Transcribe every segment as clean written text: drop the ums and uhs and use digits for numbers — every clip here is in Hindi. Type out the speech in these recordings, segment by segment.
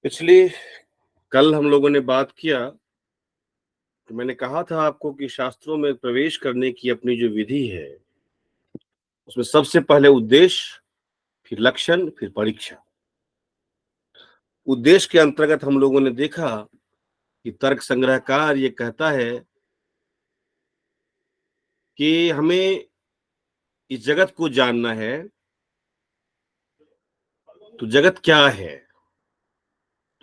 पिछली कल हम लोगों ने बात किया तो मैंने कहा था आपको कि शास्त्रों में प्रवेश करने की अपनी जो विधि है, उसमें सबसे पहले उद्देश्य, फिर लक्षण, फिर परीक्षा। उद्देश्य के अंतर्गत हम लोगों ने देखा कि तर्क संग्रहकार ये कहता है कि हमें इस जगत को जानना है, तो जगत क्या है?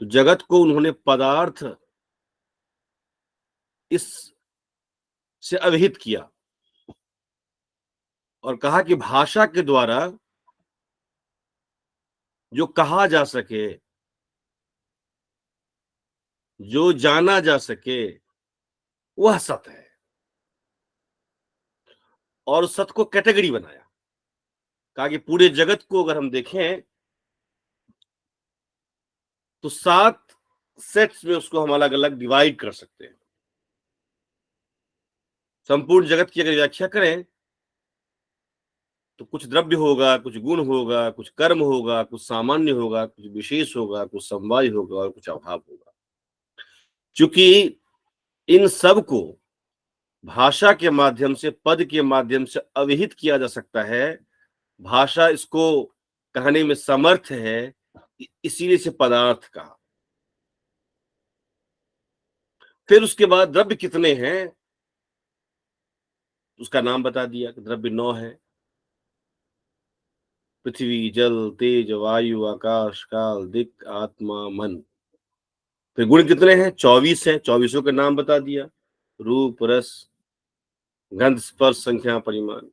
तो जगत को उन्होंने पदार्थ इस से अवहित किया और कहा कि भाषा के द्वारा जो कहा जा सके, जो जाना जा सके, वह सत है। और उस सत को कैटेगरी बनाया, कहा कि पूरे जगत को अगर हम देखें तो 7 सेट्स में उसको हम अलग-अलग डिवाइड कर सकते हैं। संपूर्ण जगत की अगर व्याख्या करें तो कुछ द्रव्य होगा, कुछ गुण होगा, कुछ कर्म होगा, कुछ सामान्य होगा, कुछ विशेष होगा, कुछ समवाय होगा और कुछ अभाव होगा। चूंकि इन सब को भाषा के माध्यम से, पद के माध्यम से अवहित किया जा सकता है, भाषा इसको कहने में समर्थ है, इसीलिए इसे पदार्थ कहा। फिर उसके बाद द्रव्य कितने हैं, उसका नाम बता दिया कि द्रव्य 9 है। पृथ्वी, जल, तेज, वायु, आकाश, काल, दिक्, आत्मा, मन। फिर गुण कितने हैं? 24 है। 24 के नाम बता दिया, रूप, रस, गंध, स्पर्श, संख्या, परिमाण।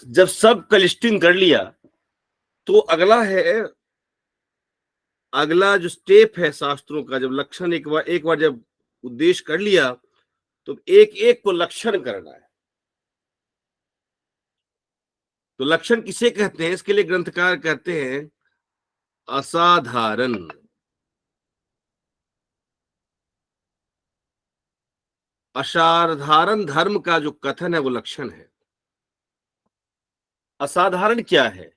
जब सब का लिस्टिंग कर लिया तो अगला जो स्टेप है शास्त्रों का, जब लक्षण एक बार जब उद्देश्य कर लिया तो एक एक को लक्षण करना है। तो लक्षण किसे कहते हैं? इसके लिए ग्रंथकार कहते हैं असाधारण। असाधारण धर्म का जो कथन है वो लक्षण है। असाधारण क्या है?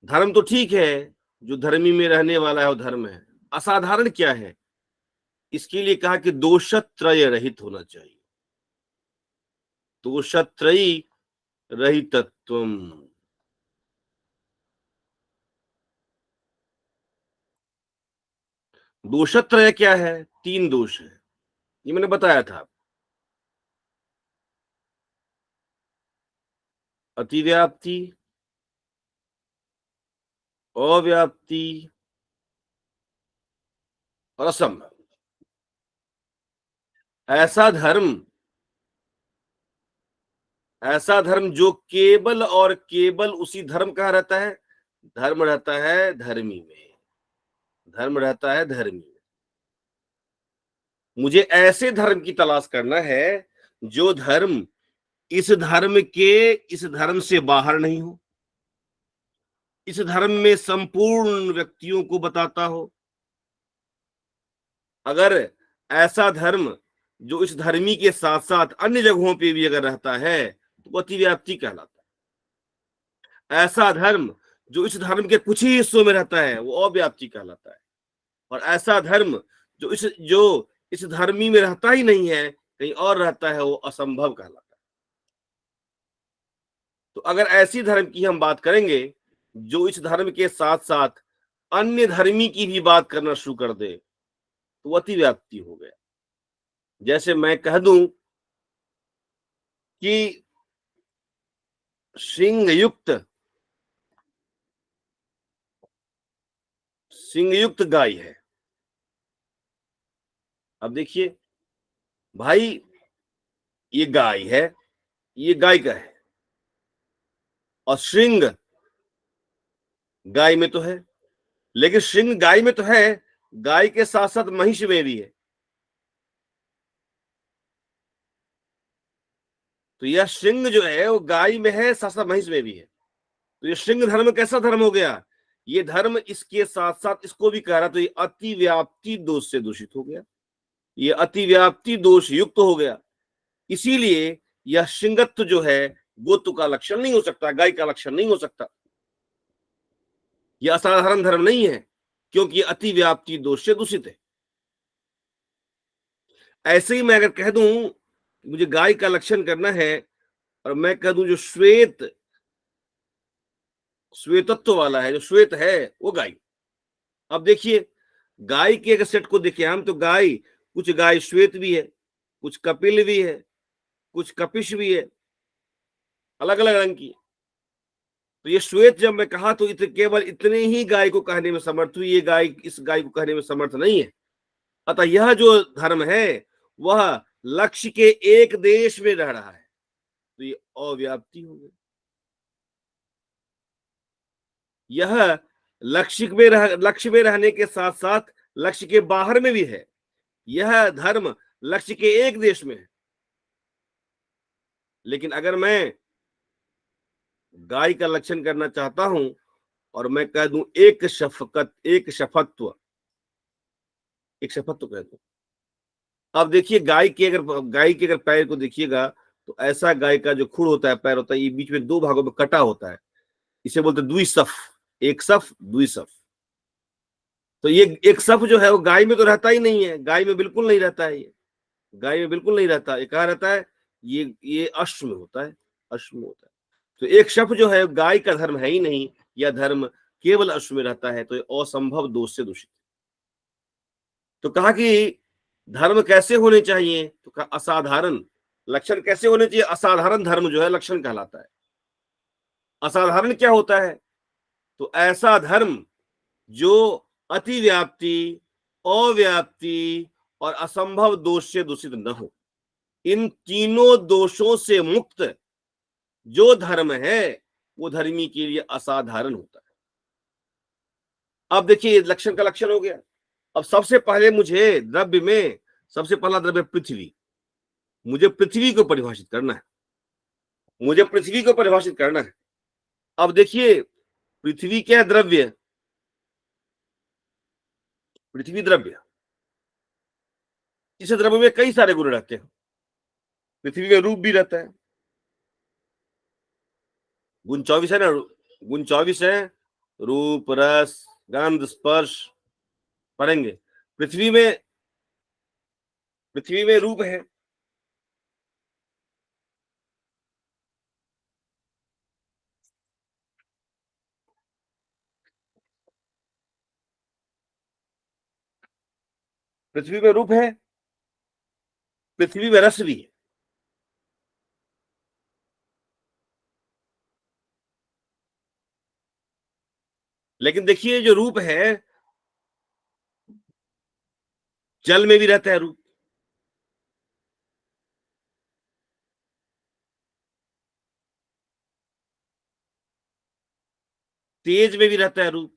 धर्म तो ठीक है, जो धर्मी में रहने वाला है वो धर्म है। असाधारण क्या है? इसके लिए कहा कि दोषत्रय रहित होना चाहिए। दोषत्रयी रहितत्वम। दोषत्रय क्या है? 3 दोष है, ये मैंने बताया था। अतिव्याप्ति, अव्याप्ति और असंभव। ऐसा धर्म ऐसा धर्म जो केवल और केवल उसी धर्म कहाँ रहता है? धर्म रहता है धर्मी में। धर्म रहता है धर्मी में। मुझे ऐसे धर्म की तलाश करना है जो धर्म इस धर्म से बाहर नहीं हो, इस धर्म में संपूर्ण व्यक्तियों को बताता हो। अगर ऐसा धर्म जो इस धर्मी के साथ साथ अन्य जगहों पे भी अगर रहता है तो वो अतिव्याप्ति कहलाता है। ऐसा धर्म जो इस धर्म के कुछ ही हिस्सों में रहता है वो अव्याप्ति कहलाता है। और ऐसा धर्म जो इस धर्मी में रहता ही नहीं है, कहीं और रहता है, वो असंभव कहलाता है। तो अगर ऐसी धर्म की हम बात करेंगे जो इस धर्म के साथ साथ अन्य धर्मी की भी बात करना शुरू कर दे तो वो अतिव्याप्ति हो गया। जैसे मैं कह दूं कि सिंह युक्त गाय है। अब देखिए भाई, ये गाय है, ये गाय का है, और श्रृंग गाय में तो है, लेकिन श्रृंग गाय में तो है, गाय के साथ साथ महिष में भी है। तो यह श्रृंग जो है वो गाय में है, साथ साथ महिष में भी है। तो ये श्रृंग धर्म कैसा धर्म हो गया? ये धर्म इसके साथ साथ इसको भी कह रहा, तो ये अतिव्याप्ति दोष से दूषित हो गया, ये अतिव्याप्ति दोष युक्त हो गया। इसीलिए यह श्रृंगत्व जो है गोत्व का लक्षण नहीं हो सकता, गाय का लक्षण नहीं हो सकता। यह असाधारण धर्म नहीं है, क्योंकि अति व्याप्ति दोष से दूषित है। ऐसे ही मैं अगर कह दूं मुझे गाय का लक्षण करना है और मैं कह दूं जो श्वेतत्व वाला है, जो श्वेत है वो गाय। अब देखिए गाय के अगर सेट को देखिए हम, तो कुछ गाय श्वेत भी है, कुछ कपिल भी है, कुछ कपिश भी है, अलग अलग रंग की। तो ये श्वेत जब मैं कहा तो केवल इतने ही गाय को कहने में समर्थ हुई, ये गाय इस गाय को कहने में समर्थ नहीं है। अतः यह जो धर्म है वह लक्ष्य के एक देश में रह रहा है, तो ये अव्याप्ति हो गई। यह लक्ष्य में रहने के साथ साथ लक्ष्य के बाहर में भी है। यह धर्म लक्ष्य के एक देश में है। लेकिन अगर मैं गाय का लक्षण करना चाहता हूं और मैं कह दूं एक शफत्व कह दूं। अब देखिए गाय के अगर पैर को देखिएगा तो ऐसा गाय का जो खुर होता है, पैर होता है, ये बीच में दो भागों में कटा होता है। इसे बोलते हैं द्विसफ, एक सफ द्विसफ। तो ये एक सफ जो है वो गाय में तो रहता ही नहीं है, गाय में बिल्कुल नहीं रहता है। ये गाय में बिल्कुल नहीं रहता, ये कहाँ रहता है? ये अश्व में होता है, अश्व में होता है। तो एक शफ जो है गाय का धर्म है ही नहीं, यह धर्म केवल अश्व में रहता है, तो ये असंभव दोष से दूषित। तो कहा कि धर्म कैसे होने चाहिए, तो कहा असाधारण लक्षण कैसे होने चाहिए। असाधारण धर्म जो है लक्षण कहलाता है। असाधारण क्या होता है? तो ऐसा धर्म जो अति व्याप्ति, अव्याप्ति और असंभव दोष से दूषित न हो। इन तीनों दोषों से मुक्त जो धर्म है वो धर्मी के लिए असाधारण होता है। अब देखिए लक्षण का लक्षण हो गया। अब सबसे पहले मुझे द्रव्य में सबसे पहला द्रव्य पृथ्वी, मुझे पृथ्वी को परिभाषित करना है, मुझे पृथ्वी को परिभाषित करना है। अब देखिए पृथ्वी क्या है? द्रव्य, पृथ्वी द्रव्य। इस द्रव्य में कई सारे गुण रहते हैं। पृथ्वी में रूप भी रहता है, गुण 24 है ना, गुण 24 है, रूप रस गंध स्पर्श पढ़ेंगे। पृथ्वी में रूप है, पृथ्वी में रूप है, पृथ्वी में रस भी है। लेकिन देखिए जो रूप है जल में भी रहता है रूप, तेज में भी रहता है रूप।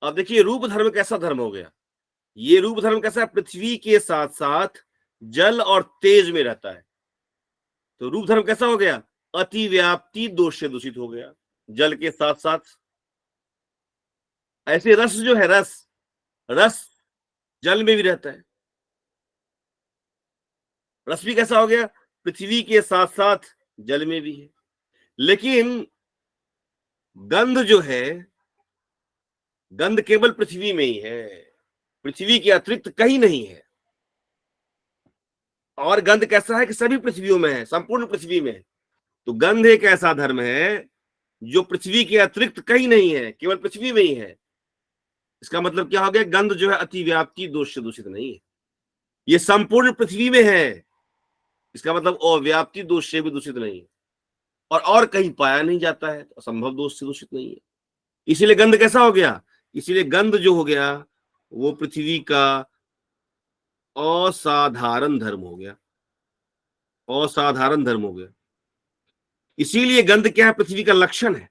अब देखिए रूप धर्म कैसा धर्म हो गया? ये रूप धर्म कैसा है? पृथ्वी के साथ साथ जल और तेज में रहता है। तो रूप धर्म कैसा हो गया? अति व्याप्ति दोष से दूषित हो गया, जल के साथ साथ। ऐसे रस जो है, रस जल में भी रहता है। रस भी कैसा हो गया? पृथ्वी के साथ साथ जल में भी है। लेकिन गंध जो है, गंध केवल पृथ्वी में ही है, पृथ्वी के अतिरिक्त कहीं नहीं है। और गंध कैसा है कि सभी पृथ्वियों में है, संपूर्ण पृथ्वी में है। तो गंध एक ऐसा धर्म है जो पृथ्वी के अतिरिक्त कहीं नहीं है, केवल पृथ्वी में ही है। इसका मतलब क्या हो गया? गंध जो है अति व्याप्ति दोष से दूषित नहीं है, ये संपूर्ण पृथ्वी में है। इसका मतलब अव्याप्ति दोष से भी दूषित नहीं है, और कहीं पाया नहीं जाता है, तो असंभव दोष से दूषित नहीं है। इसीलिए गंध कैसा हो गया? इसीलिए गंध जो हो गया वो पृथ्वी का असाधारण धर्म हो गया, असाधारण धर्म हो गया। इसीलिए गंध क्या है? पृथ्वी का लक्षण है।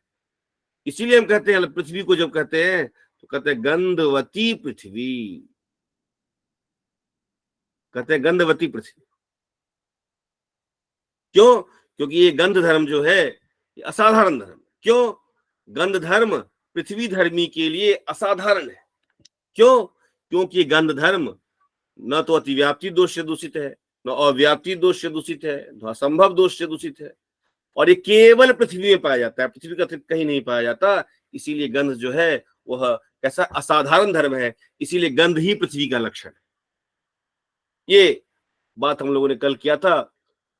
इसीलिए हम कहते हैं, पृथ्वी को जब कहते हैं तो कहते हैं गंधवती पृथ्वी, कहते हैं गंधवती पृथ्वी। क्यों? क्योंकि ये गंध धर्म जो है ये असाधारण धर्म। क्यों? गंध धर्म पृथ्वी धर्मी के लिए असाधारण है। क्यों? क्योंकि गंध धर्म न तो अतिव्याप्ति दोष से दूषित है, न अव्याप्ति दोष से दूषित है, न असंभव दोष से दूषित है। और ये केवल पृथ्वी में पाया जाता है, पृथ्वी का अतिरिक्त कहीं नहीं पाया जाता। इसीलिए गंध जो है वह कैसा असाधारण धर्म है, इसीलिए गंध ही पृथ्वी का लक्षण है। ये बात हम लोगों ने कल किया था,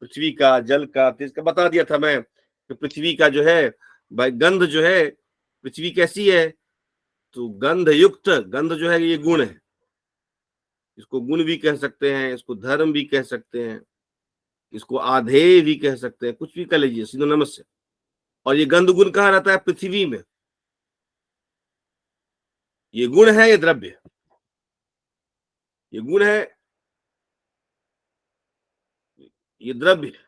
पृथ्वी का, जल का, तेज का बता दिया था मैं कि पृथ्वी का जो है भाई गंध जो है, पृथ्वी कैसी है, तो गंध युक्त, गंध जो है ये गुण है, इसको गुण भी कह सकते हैं, इसको धर्म भी कह सकते हैं, इसको आधेय भी कह सकते हैं, कुछ भी कह लीजिए सिनोनिमस से। और ये गंध गुण कहाँ रहता है? पृथ्वी में। ये गुण है, ये द्रव्य, ये गुण है, ये द्रव्य है।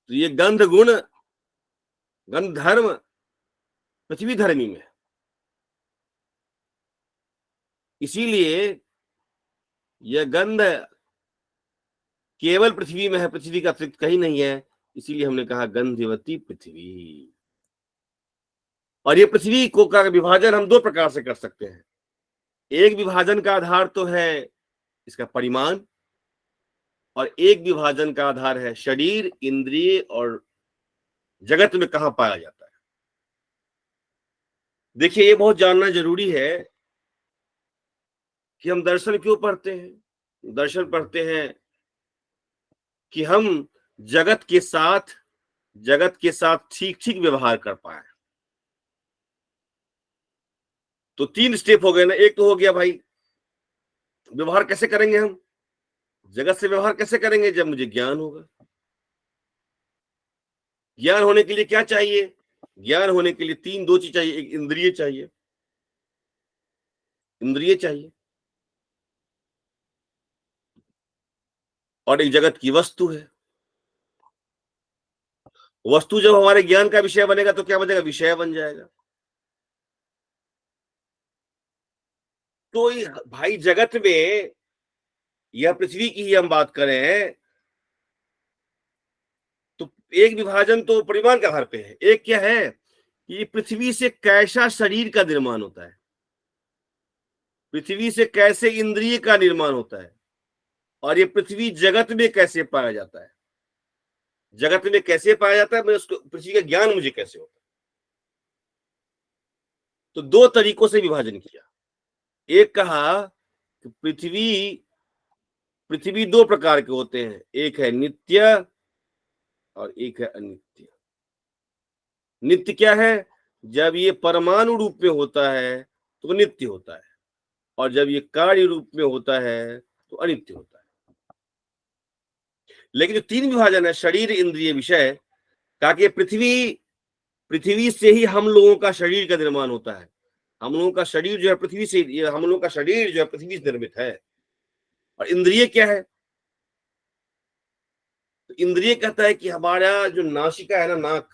तो ये गंध गुण, गंध धर्म पृथ्वी धर्मी में, इसीलिए यह गंध केवल पृथ्वी में है, पृथ्वी का अतिरिक्त कहीं नहीं है। इसीलिए हमने कहा गंधवती पृथ्वी। और ये पृथ्वी को का विभाजन हम दो प्रकार से कर सकते हैं। एक विभाजन का आधार तो है इसका परिमाण, और एक विभाजन का आधार है शरीर, इंद्रिय और जगत में कहां पाया जाता है। देखिए, ये बहुत जानना जरूरी है कि हम दर्शन क्यों पढ़ते हैं। दर्शन पढ़ते हैं कि हम जगत के साथ, जगत के साथ ठीक ठीक व्यवहार कर पाए। तो तीन स्टेप हो गए ना। एक तो हो गया भाई, व्यवहार कैसे करेंगे हम, जगत से व्यवहार कैसे करेंगे, जब मुझे ज्ञान होगा। ज्ञान होने के लिए क्या चाहिए? ज्ञान होने के लिए तीन, दो चीज चाहिए। एक इंद्रिय चाहिए, इंद्रिय चाहिए, और एक जगत की वस्तु है। वस्तु जब हमारे ज्ञान का विषय बनेगा तो क्या बनेगा? विषय बन जाएगा। तो भाई जगत में, यह पृथ्वी की ही हम बात करें तो एक विभाजन तो परिमाण के आधार पे है। एक क्या है कि पृथ्वी से कैसा शरीर का निर्माण होता है, पृथ्वी से कैसे इंद्रिय का निर्माण होता है, और ये पृथ्वी जगत में कैसे पाया जाता है। जगत में कैसे पाया जाता है, मैं उसको, पृथ्वी का ज्ञान मुझे कैसे होता है। तो दो तरीकों से विभाजन किया। एक कहा कि पृथ्वी, पृथ्वी दो प्रकार के होते हैं, एक है नित्य और एक है अनित्य। नित्य क्या है? जब ये परमाणु रूप में होता है तो नित्य होता है, और जब ये कार्य रूप में होता है तो अनित्य होता है। लेकिन जो तीन विभाजन है, शरीर, इंद्रिय, विषय, कहा कि पृथ्वी, पृथ्वी से ही हम लोगों का शरीर का निर्माण होता है। हम लोगों का शरीर जो है पृथ्वी से, ये हम लोगों का शरीर जो है पृथ्वी से निर्मित है। और इंद्रिय क्या है? तो इंद्रिय कहता है कि हमारा जो नासिका है ना, नाक,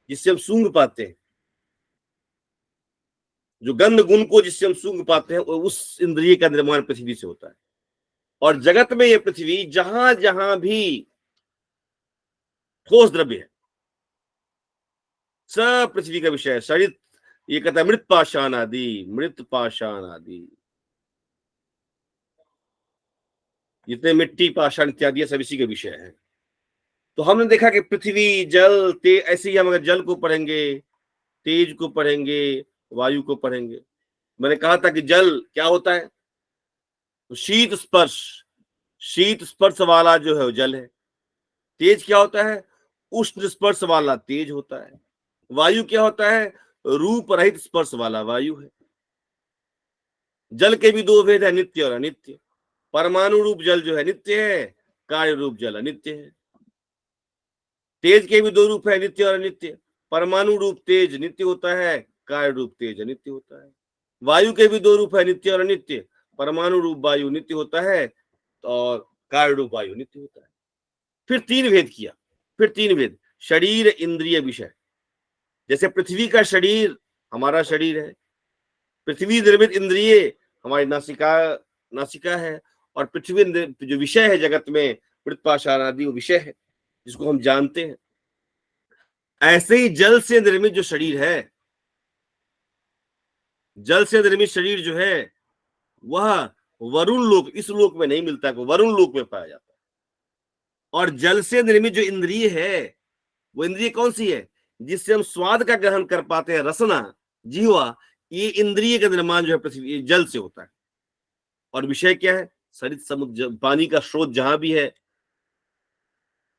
जिससे हम सूंघ पाते हैं, जो गंध गुण को जिससे हम सूंघ पाते हैं, उस इंद्रिय का निर्माण पृथ्वी से होता है। और जगत में ये पृथ्वी जहां जहां भी ठोस द्रव्य है, सब पृथ्वी का विषय है। शरीर, ये कहता है मृत पाषाण आदि, मृत पाषाण आदि, जितने मिट्टी, पाषाण इत्यादि सब इसी के विषय है। तो हमने देखा कि पृथ्वी, जल, तेज, ऐसे ही हम अगर जल को पढ़ेंगे, तेज को पढ़ेंगे, वायु को पढ़ेंगे। मैंने कहा था कि जल क्या होता है? तो शीत स्पर्श, शीत स्पर्श वाला जो है वो जल है। तेज क्या होता है? उष्ण स्पर्श वाला तेज होता है। वायु क्या होता है? रूप रहित स्पर्श वाला वायु है। जल के भी दो भेद है, नित्य और अनित्य। परमाणु रूप जल जो है नित्य है, कार्य रूप जल अनित्य है। तेज के भी दो रूप है, नित्य और अनित्य। परमाणु रूप तेज नित्य होता है, कार्य रूप तेज अनित्य होता है। वायु के भी दो रूप है, नित्य और अनित्य। परमाणु रूप वायु नित्य होता है और कार्य रूप वायु नित्य होता है। फिर तीन भेद किया, फिर तीन भेद, शरीर, इंद्रिय, विषय। जैसे पृथ्वी का शरीर हमारा शरीर है, पृथ्वी निर्मित इंद्रिय हमारी नासिका, नासिका है, और पृथ्वी जो विषय है जगत में, मृत्पाषाण आदि, वो विषय है जिसको हम जानते हैं। ऐसे ही जल से निर्मित जो शरीर है, जल से निर्मित शरीर जो है वह वरुण लोक, इस लोक में नहीं मिलता है, वरुण लोक में पाया जाता है। और जल से निर्मित जो इंद्रिय है, वो इंद्रिय कौन सी है? जिससे हम स्वाद का ग्रहण कर पाते हैं, रसना, जीवा, ये इंद्रिय का निर्माण जो है पृथ्वी जल से होता है। और विषय क्या है? सरित समुद्र, पानी का स्रोत जहां भी है,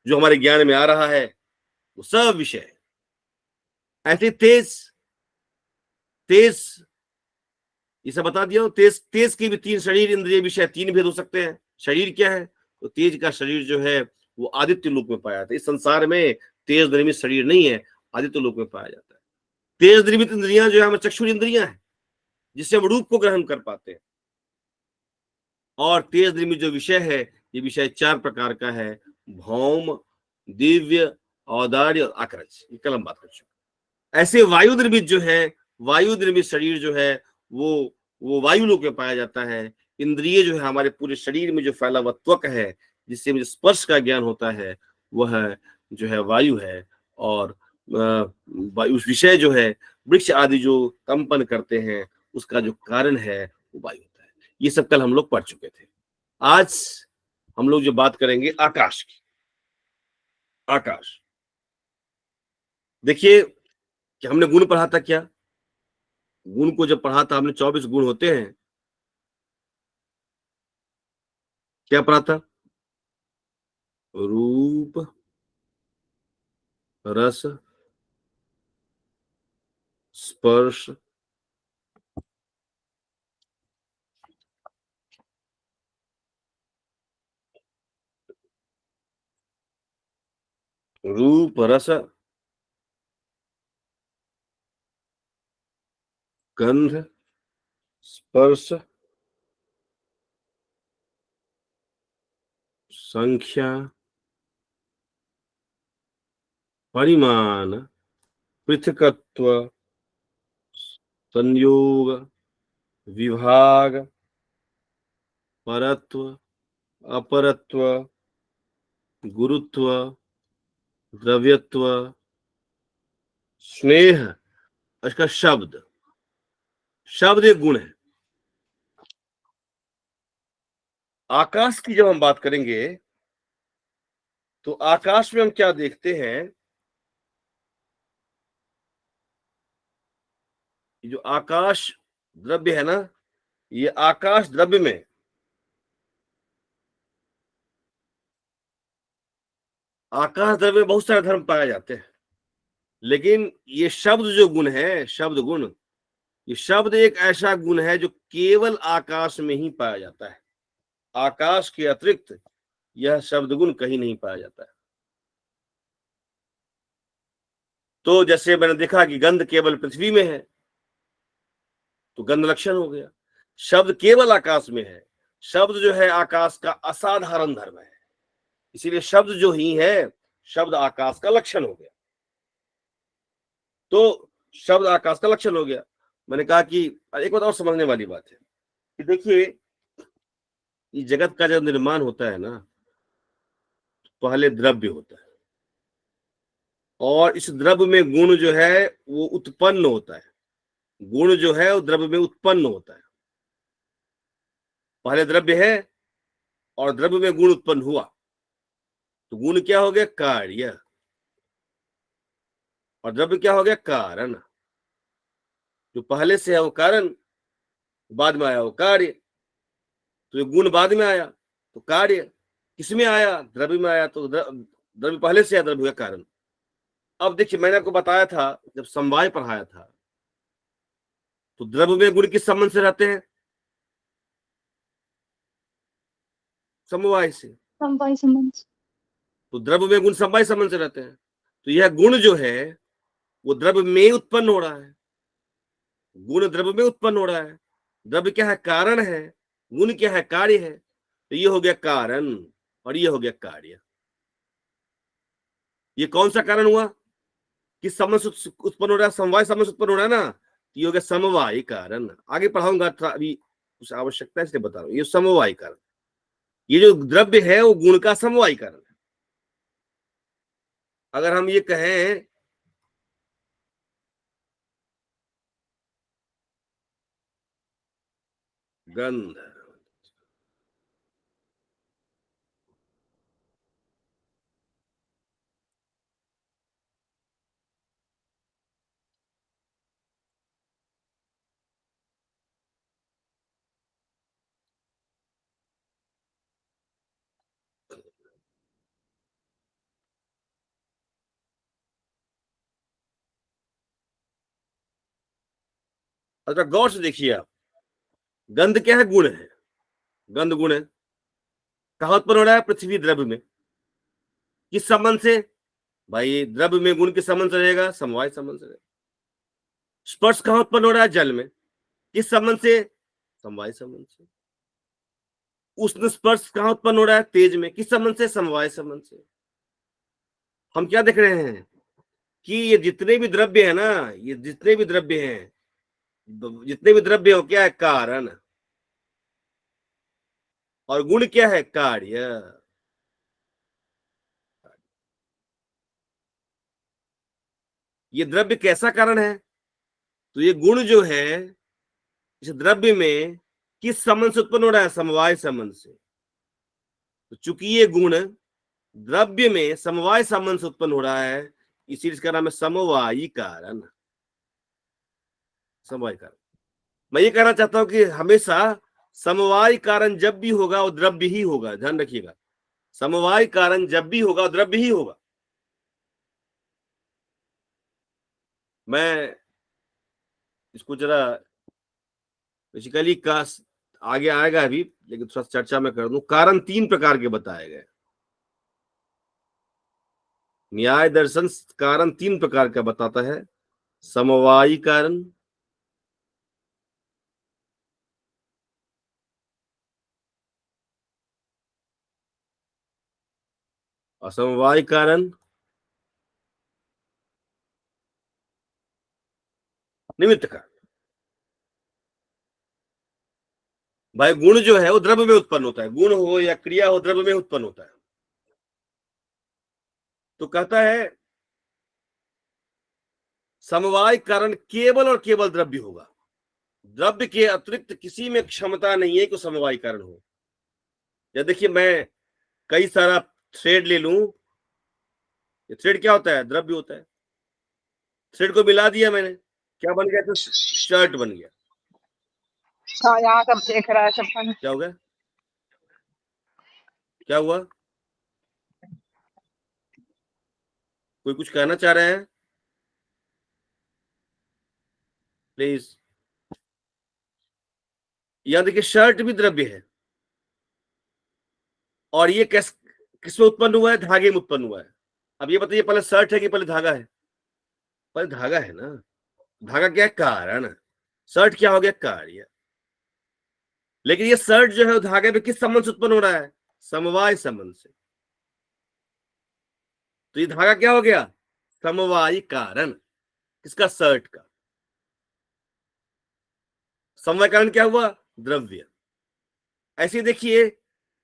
जो हमारे ज्ञान में आ रहा है, वो सब विषय है। ऐसे तेज, तेज, ये सब बता दिया। तेज, तेज की भी तीन, शरीर इंद्रिय विषय, तीन भेद हो सकते हैं। शरीर क्या है? तो तेज का शरीर जो है वो आदित्य लोक में पाया जाता है। इस संसार में तेज निर्मित शरीर नहीं है, आदित्य लोक में पाया जाता है। तेज निर्मित इंद्रियां जो है हमें चक्षु इंद्रियां हैं, जिससे हम रूप को ग्रहण कर पाते हैं। और तेज निर्मित जो विषय है, ये विषय चार प्रकार का है: भौम, दिव्य, औदार्य और आक्रज। ये कल हम बात कर चुके। ऐसे वायु निर्मित जो है, वायु निर्मित शरीर जो है वो वायु लोक में पाया जाता है। इंद्रिय जो है हमारे पूरे शरीर में जो फैला हुआ त्वक है, जिससे मुझे स्पर्श का ज्ञान होता है, वह जो है वायु है। और उस विषय जो है, वृक्ष आदि जो कंपन करते हैं, उसका जो कारण है वो वायु होता है। ये सब कल हम लोग पढ़ चुके थे। आज हम लोग जो बात करेंगे आकाश की। आकाश, देखिए कि हमने गुण पढ़ा था क्या? गुण को जब पढ़ा था हमने, 24 गुण होते हैं। क्या पढ़ा था? रूप, रस, स्पर्श, रूप, रस, गंध, स्पर्श, संख्या, परिमाण, पृथकत्व, संयोग, विभाग, परत्व, अपरत्व, गुरुत्व, द्रव्यत्व, स्नेह। इसका शब्द, शब्द एक गुण है। आकाश की जब हम बात करेंगे तो आकाश में हम क्या देखते हैं? जो आकाश द्रव्य है ना, ये आकाश द्रव्य में आकाश द्रव्य में बहुत सारे धर्म पाए जाते हैं। लेकिन ये शब्द जो गुण है, शब्द गुण, ये शब्द एक ऐसा गुण है जो केवल आकाश में ही पाया जाता है। आकाश के अतिरिक्त यह शब्द गुण कहीं नहीं पाया जाता है। तो जैसे मैंने देखा कि गंध केवल पृथ्वी में है, तो गंध लक्षण हो गया। शब्द केवल आकाश में है, शब्द जो है आकाश का असाधारण धर्म है, इसीलिए शब्द जो ही है, शब्द आकाश का लक्षण हो गया। तो शब्द आकाश का लक्षण हो गया। मैंने कहा कि एक बात और समझने वाली बात है कि देखिए, ये जगत का जब निर्माण होता है ना, पहले द्रव्य होता है, और इस द्रव्य में गुण जो है वो उत्पन्न होता है। गुण जो है वो द्रव्य में उत्पन्न होता है। पहले द्रव्य है और द्रव्य में गुण उत्पन्न हुआ, तो गुण क्या हो गया? कार्य। और द्रव्य क्या हो गया? कारण। जो पहले से है वो कारण, बाद में आया वो कार्य। तो ये गुण बाद में आया, तो कार्य किसमें आया? द्रव्य में आया। तो द्रव्य पहले से आया, द्रव्य का कारण। अब देखिए, मैंने आपको बताया था जब समवाय पढ़ाया था, तो द्रव्य में गुण किस संबंध से रहते हैं? समवाय से। समवाय संबंध। तो द्रव्य में गुण समवाय संबंध से रहते हैं। तो यह गुण जो है वो द्रव्य में उत्पन्न हो रहा है। गुण द्रव्य में उत्पन्न हो रहा है। द्रव्य क्या है? कारण है। गुण क्या है? कार्य है। तो ये हो गया कारण और ये हो गया कार्य। ये कौन सा कारण हुआ? किस संबंध से उत्पन्न हो रहा है? समवाय संबंध से उत्पन्न हो रहा है ना, तो ये हो गया समवाय कारण। आगे पढ़ाऊंगा, अभी कुछ आवश्यकता है इसलिए बता रहा हूं। ये समवाय कारण, ये जो द्रव्य है वो गुण का समवाय कारण है। अगर हम ये कहें गंध, अगर गौर से देखिए आप, गंध क्या है? गुण है। गंध गुण है। कहां उत्पन्न हो रहा है? पृथ्वी द्रव्य में। किस संबंध से? भाई द्रव्य में गुण किस संबंध से रहेगा? समवाय संबंध से रहेगा। स्पर्श कहां उत्पन्न हो रहा है? जल में। किस संबंध से? समवाय संबंध से। उष्ण स्पर्श कहां उत्पन्न हो रहा है? तेज में। किस संबंध से? समवाय संबंध से। हम क्या देख रहे हैं कि ये जितने भी द्रव्य है ना, ये जितने भी द्रव्य हैं, जितने भी द्रव्य हो, क्या है? कारण। और गुण क्या है? कार्य। ये द्रव्य कैसा कारण है? तो ये गुण जो है इस द्रव्य में किस संबंध से उत्पन्न हो रहा है? समवाय संबंध से। तो चूंकि ये गुण द्रव्य में समवाय संबंध से उत्पन्न हो रहा है, इसी इसका नाम है समवायी कारण। समवाय कारण। मैं ये कहना चाहता हूं कि हमेशा समवाय कारण जब भी होगा वो द्रव्य ही होगा, ध्यान रखिएगा। समवाय कारण जब भी होगा द्रव्य ही होगा। मैं इसको जरा बेसिकली का आगे आएगा अभी, लेकिन थोड़ा चर्चा में कर दूं। कारण तीन प्रकार के बताए गए। न्याय दर्शन कारण तीन प्रकार का बताता है। समवायी कारण, असमवाय कारण, निमित्त कारण। भाई गुण जो है वो द्रव्य में उत्पन्न होता है। गुण हो या क्रिया हो, द्रव्य में उत्पन्न होता है। तो कहता है समवाय कारण केवल और केवल द्रव्य होगा। द्रव्य के अतिरिक्त किसी में क्षमता नहीं है कि समवाय कारण हो। या देखिए, मैं कई सारा थ्रेड ले लूं, ये थ्रेड क्या होता है? द्रव्य होता है। थ्रेड को मिला दिया मैंने, क्या बन गया? तो शर्ट बन गया। हाँ, यहाँ सब देख रहा है सब। क्या हो गया? क्या हुआ? कोई कुछ कहना चाह रहे हैं? प्लीज। यहां देखिए, शर्ट भी द्रव्य है। और ये किसमें उत्पन्न हुआ है? धागे में उत्पन्न हुआ है। अब ये बताइए, पहले शर्ट है कि पहले धागा है? पहले धागा है ना। धागा क्या है? कारण। शर्ट क्या हो गया? कार्य। लेकिन ये शर्ट जो है वो धागे में किस संबंध से उत्पन्न हो रहा है? समवाय संबंध से। तो ये धागा क्या हो गया? समवायी कारण। किसका? शर्ट का। समवाय कारण क्या हुआ? द्रव्य। ऐसे देखिए,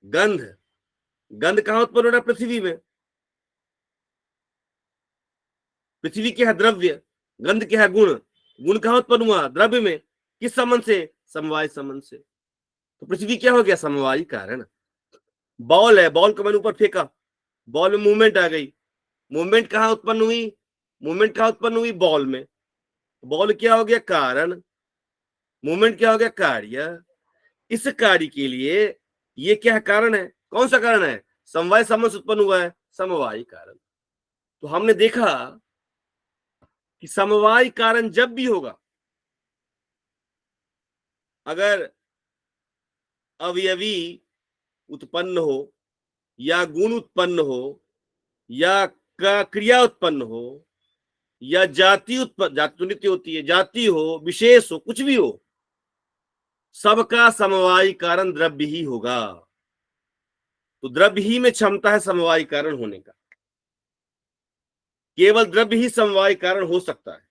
गंध। गंध कहां उत्पन्न हो रहा है? पृथ्वी में। पृथ्वी क्या है? द्रव्य। गंध क्या है? गुण। गुण कहां उत्पन्न हुआ? द्रव्य में। किस संबंध से? समवाय संबंध से। तो पृथ्वी क्या हो गया? समवायी कारण। बॉल है, बॉल को मैंने ऊपर फेंका, बॉल में मूवमेंट आ गई। मूवमेंट कहां उत्पन्न हुई? मूवमेंट कहां उत्पन्न हुई? बॉल में। बॉल क्या हो गया? कारण। मूवमेंट क्या हो गया? कार्य। इस कार्य के लिए ये क्या है? कारण है। कौन सा कारण है? समवाय संबंध से उत्पन्न हुआ है, समवायी कारण। तो हमने देखा कि समवाय कारण जब भी होगा, अगर अवयवी उत्पन्न हो, या गुण उत्पन्न हो, या क्रिया उत्पन्न हो, या जाति उत्पन्न, जाति तो नित्य होती है, जाति हो, विशेष हो, कुछ भी हो, सबका समवायी कारण द्रव्य ही होगा। तो द्रव्य ही में क्षमता है समवायी कारण होने का। केवल द्रव्य ही समवायी कारण हो सकता है,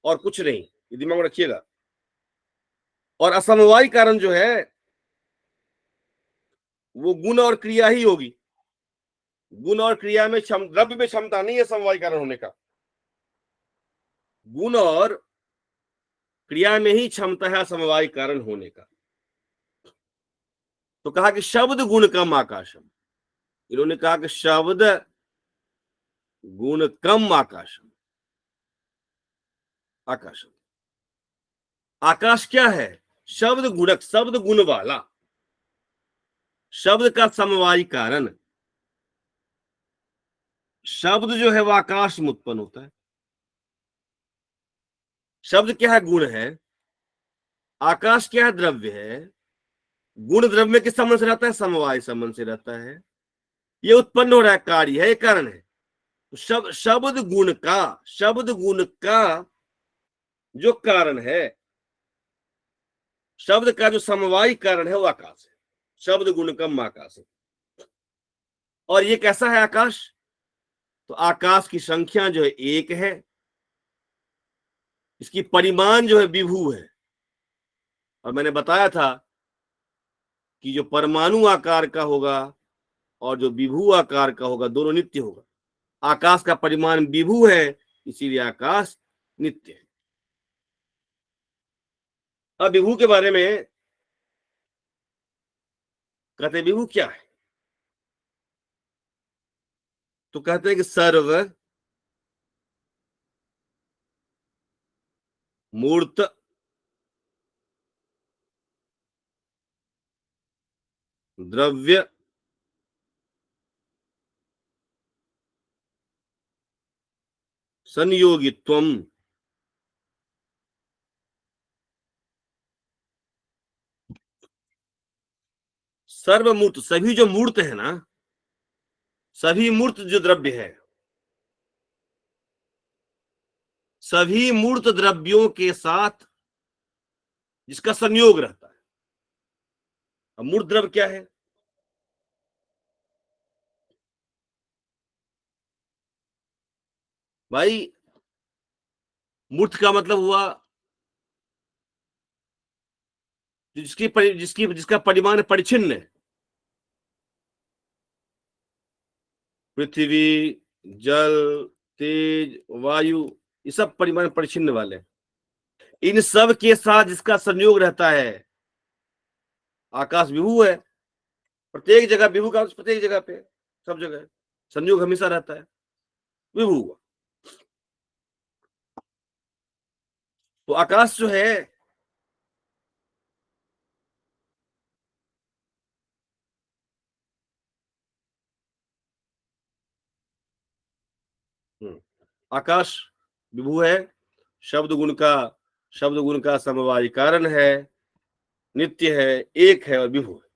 और कुछ नहीं। ये दिमाग में रखिएगा। और असमवायी कारण जो है वो गुण और क्रिया ही होगी। गुण और क्रिया में द्रव्य में क्षमता नहीं है समवायी कारण होने का। गुण और क्रिया में ही क्षमता है समवायी कारण होने का। तो कहा कि शब्द गुण कम आकाशम। इन्होंने कहा कि शब्द गुण कम आकाशम। आकाशम, आकाश क्या है? शब्द गुणक, शब्द गुण वाला, शब्द का समवायी कारण। शब्द जो है वो आकाश में उत्पन्न होता है। शब्द क्या है? गुण है। आकाश क्या द्रव्य है? गुण द्रव्य किस संबंध से रहता है? समवाय संबंध से रहता है। ये उत्पन्न हो रहा है, कार्य है, ये कारण है। शब्द गुण का जो कारण है, शब्द का जो समवायी कारण है वो आकाश है। शब्द गुण कम आकाश है। और ये कैसा है आकाश? तो आकाश की संख्या जो है एक है, इसकी परिमाण जो है विभू है। और मैंने बताया था कि जो परमाणु आकार का होगा और जो विभू आकार का होगा, दोनों नित्य होगा। आकाश का परिमाण विभू है, इसीलिए आकाश नित्य है। अब विभू के बारे में कहते हैं, विभू क्या है? तो कहते हैं कि सर्व मूर्त द्रव्य संयोगित्वम। सर्वमूर्त, सभी जो मूर्त है ना, सभी मूर्त जो द्रव्य है, सभी मूर्त द्रव्यों के साथ जिसका संयोग रहता है। अब मूर्त द्रव्य क्या है? भाई, मूर्त का मतलब हुआ जिसका परिमाण परिचिन्न है। पृथ्वी, जल, तेज, वायु, ये सब परिमाण परिचिन्न वाले। इन सब के साथ जिसका संयोग रहता है, आकाश विभू है। प्रत्येक जगह विभू का, प्रत्येक जगह पे, सब जगह संयोग हमेशा रहता है, विभू हुआ। तो आकाश जो है, आकाश विभू है, शब्द गुण का समवाय कारण है, नित्य है, एक है और विभू है।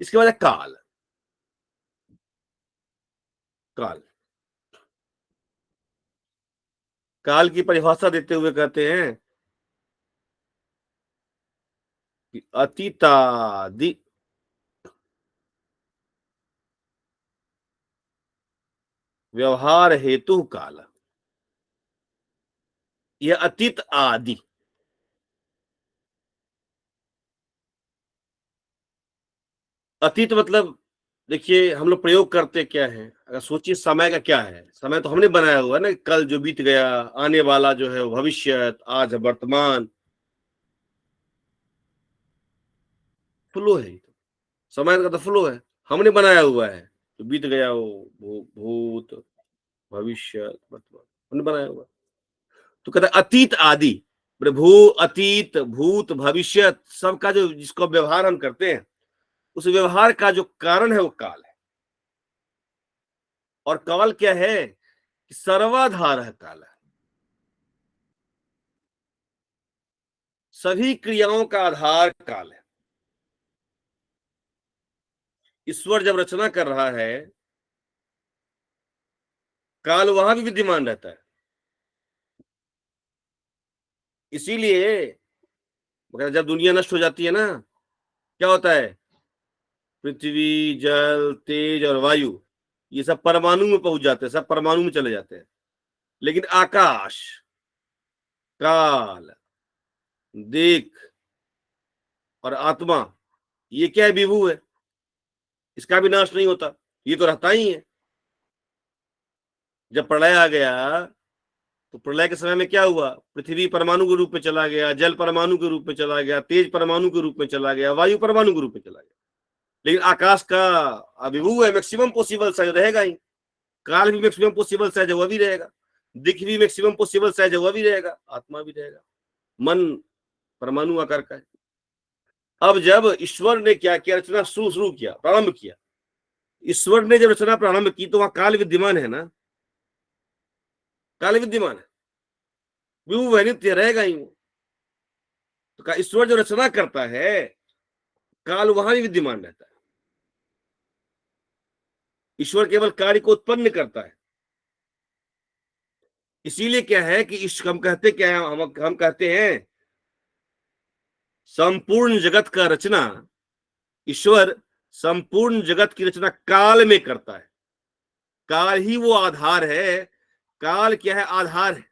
इसके बाद है काल। काल काल की परिभाषा देते हुए कहते हैं कि अतीतादि व्यवहार हेतु काल। यह अतीत आदि, अतीत मतलब, देखिए हम लोग प्रयोग करते क्या है, अगर सोचिए समय का क्या है। समय तो हमने बनाया हुआ है ना, कल जो बीत गया, आने वाला जो है भविष्य, आज है वर्तमान। फ्लो है, समय का तो फ्लो है, हमने बनाया हुआ है। तो बीत गया वो भूत, भविष्य, वर्तमान, हमने बनाया हुआ। तो कहता है अतीत आदि, प्रभु, अतीत, भूत, भविष्य, सबका जो जिसको व्यवहार हम करते हैं, उस व्यवहार का जो कारण है वो काल है। और काल क्या है? सर्वाधार है काल है, सभी क्रियाओं का आधार काल है। ईश्वर जब रचना कर रहा है, काल वहां भी विद्यमान रहता है। इसीलिए जब दुनिया नष्ट हो जाती है ना, क्या होता है? पृथ्वी, जल, तेज और वायु, ये सब परमाणु में पहुंच जाते हैं, सब परमाणु में चले जाते हैं। लेकिन आकाश, काल, देख और आत्मा, ये क्या है? विभू है, इसका भी नाश नहीं होता, ये तो रहता ही है। जब प्रलय आ गया, तो प्रलय के समय में क्या हुआ? पृथ्वी परमाणु के रूप में चला गया, जल परमाणु के रूप में चला गया, तेज परमाणु के रूप में चला गया, वायु परमाणु के रूप में चला गया। लेकिन आकाश का विभू है, मैक्सिमम पॉसिबल साइज रहेगा ही। काल भी मैक्सिमम पॉसिबल साइज है, वह भी रहेगा। दिख भी मैक्सिमम पॉसिबल साइज है, वह भी रहेगा। आत्मा भी रहेगा। मन परमाणु आकार का है। अब जब ईश्वर ने क्या किया, रचना शुरू किया, प्रारंभ किया, ईश्वर ने जब रचना प्रारंभ की, तो वहां काल विद्यमान है ना, काल विद्यमान है, विभू नित्य रहेगा ही वो। तो ईश्वर जो रचना करता है, काल वहां भी विद्यमान रहता है। ईश्वर केवल कार्य को उत्पन्न करता है। इसीलिए क्या है कि हम कहते क्या है, हम कहते हैं संपूर्ण जगत का रचना, ईश्वर संपूर्ण जगत की रचना काल में करता है। काल ही वो आधार है। काल क्या है? आधार है।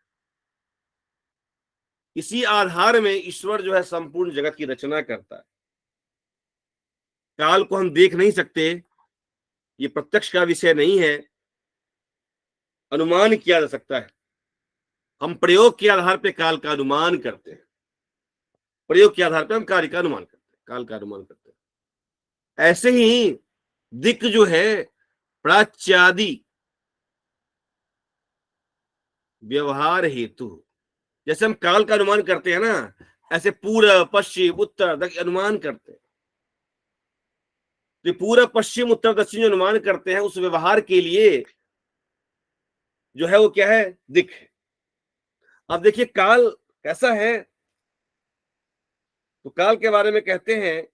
इसी आधार में ईश्वर जो है संपूर्ण जगत की रचना करता है। काल को हम देख नहीं सकते, ये प्रत्यक्ष का विषय नहीं है, अनुमान किया जा सकता है। हम प्रयोग के आधार पर काल का अनुमान करते हैं। प्रयोग के आधार पर हम कार्य का अनुमान करते हैं, काल का अनुमान करते हैं। ऐसे ही दिक् जो है प्राच्यादि व्यवहार हेतु, जैसे हम काल का अनुमान करते हैं ना, ऐसे पूर्व पश्चिम उत्तर दक्षिण अनुमान करते हैं। तो पूर्व पश्चिम उत्तर दक्षिण जो अनुमान करते हैं, उस व्यवहार के लिए जो है वो क्या है? दिक् है। अब देखिए काल कैसा है, तो काल के बारे में कहते हैं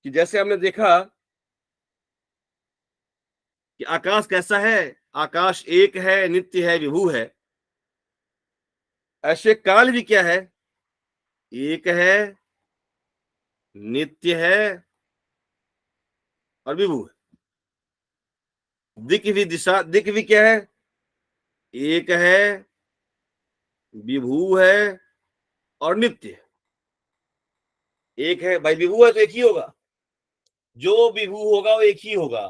कि जैसे हमने देखा कि आकाश कैसा है, आकाश एक है, नित्य है, विभू है। ऐसे काल भी क्या है? एक है, नित्य है और विभू है। दिक् भी क्या है? एक है, विभू है और नित्य है। एक है भाई, विभू है तो एक ही होगा। जो विभू होगा वो एक ही होगा,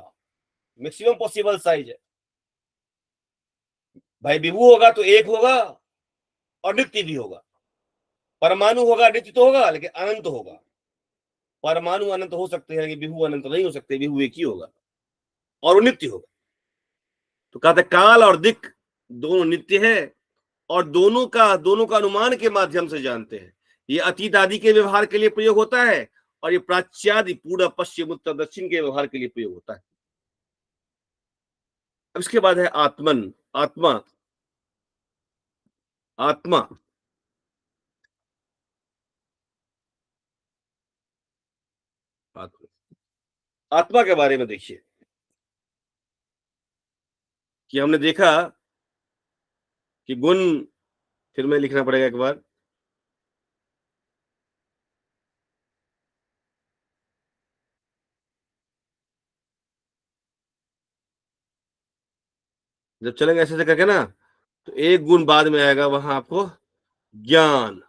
मैक्सिमम पॉसिबल साइज है। भाई विभू होगा तो एक होगा और नित्य भी होगा। परमाणु होगा, नित्य तो होगा लेकिन अनंत होगा। परमाणु अनंत हो सकते हैं, विभू अनंत नहीं हो सकते। विभू एक ही होगा और वो नित्य होगा। तो कहते काल और दिक् दोनों नित्य है और दोनों का अनुमान के माध्यम से जानते हैं। ये अतीत आदि के व्यवहार के लिए प्रयोग होता है और ये प्राच्यादि पूर्व पश्चिम उत्तर दक्षिण के व्यवहार के लिए प्रयोग होता है। अब इसके बाद है आत्मन, आत्मा। आत्मा आत्मा के बारे में देखिए कि हमने देखा कि गुण, फिर मैं लिखना पड़ेगा एक बार, जब चलेंगे ऐसे ऐसे करके ना, तो एक गुण बाद में आएगा वहां आपको, ज्ञान,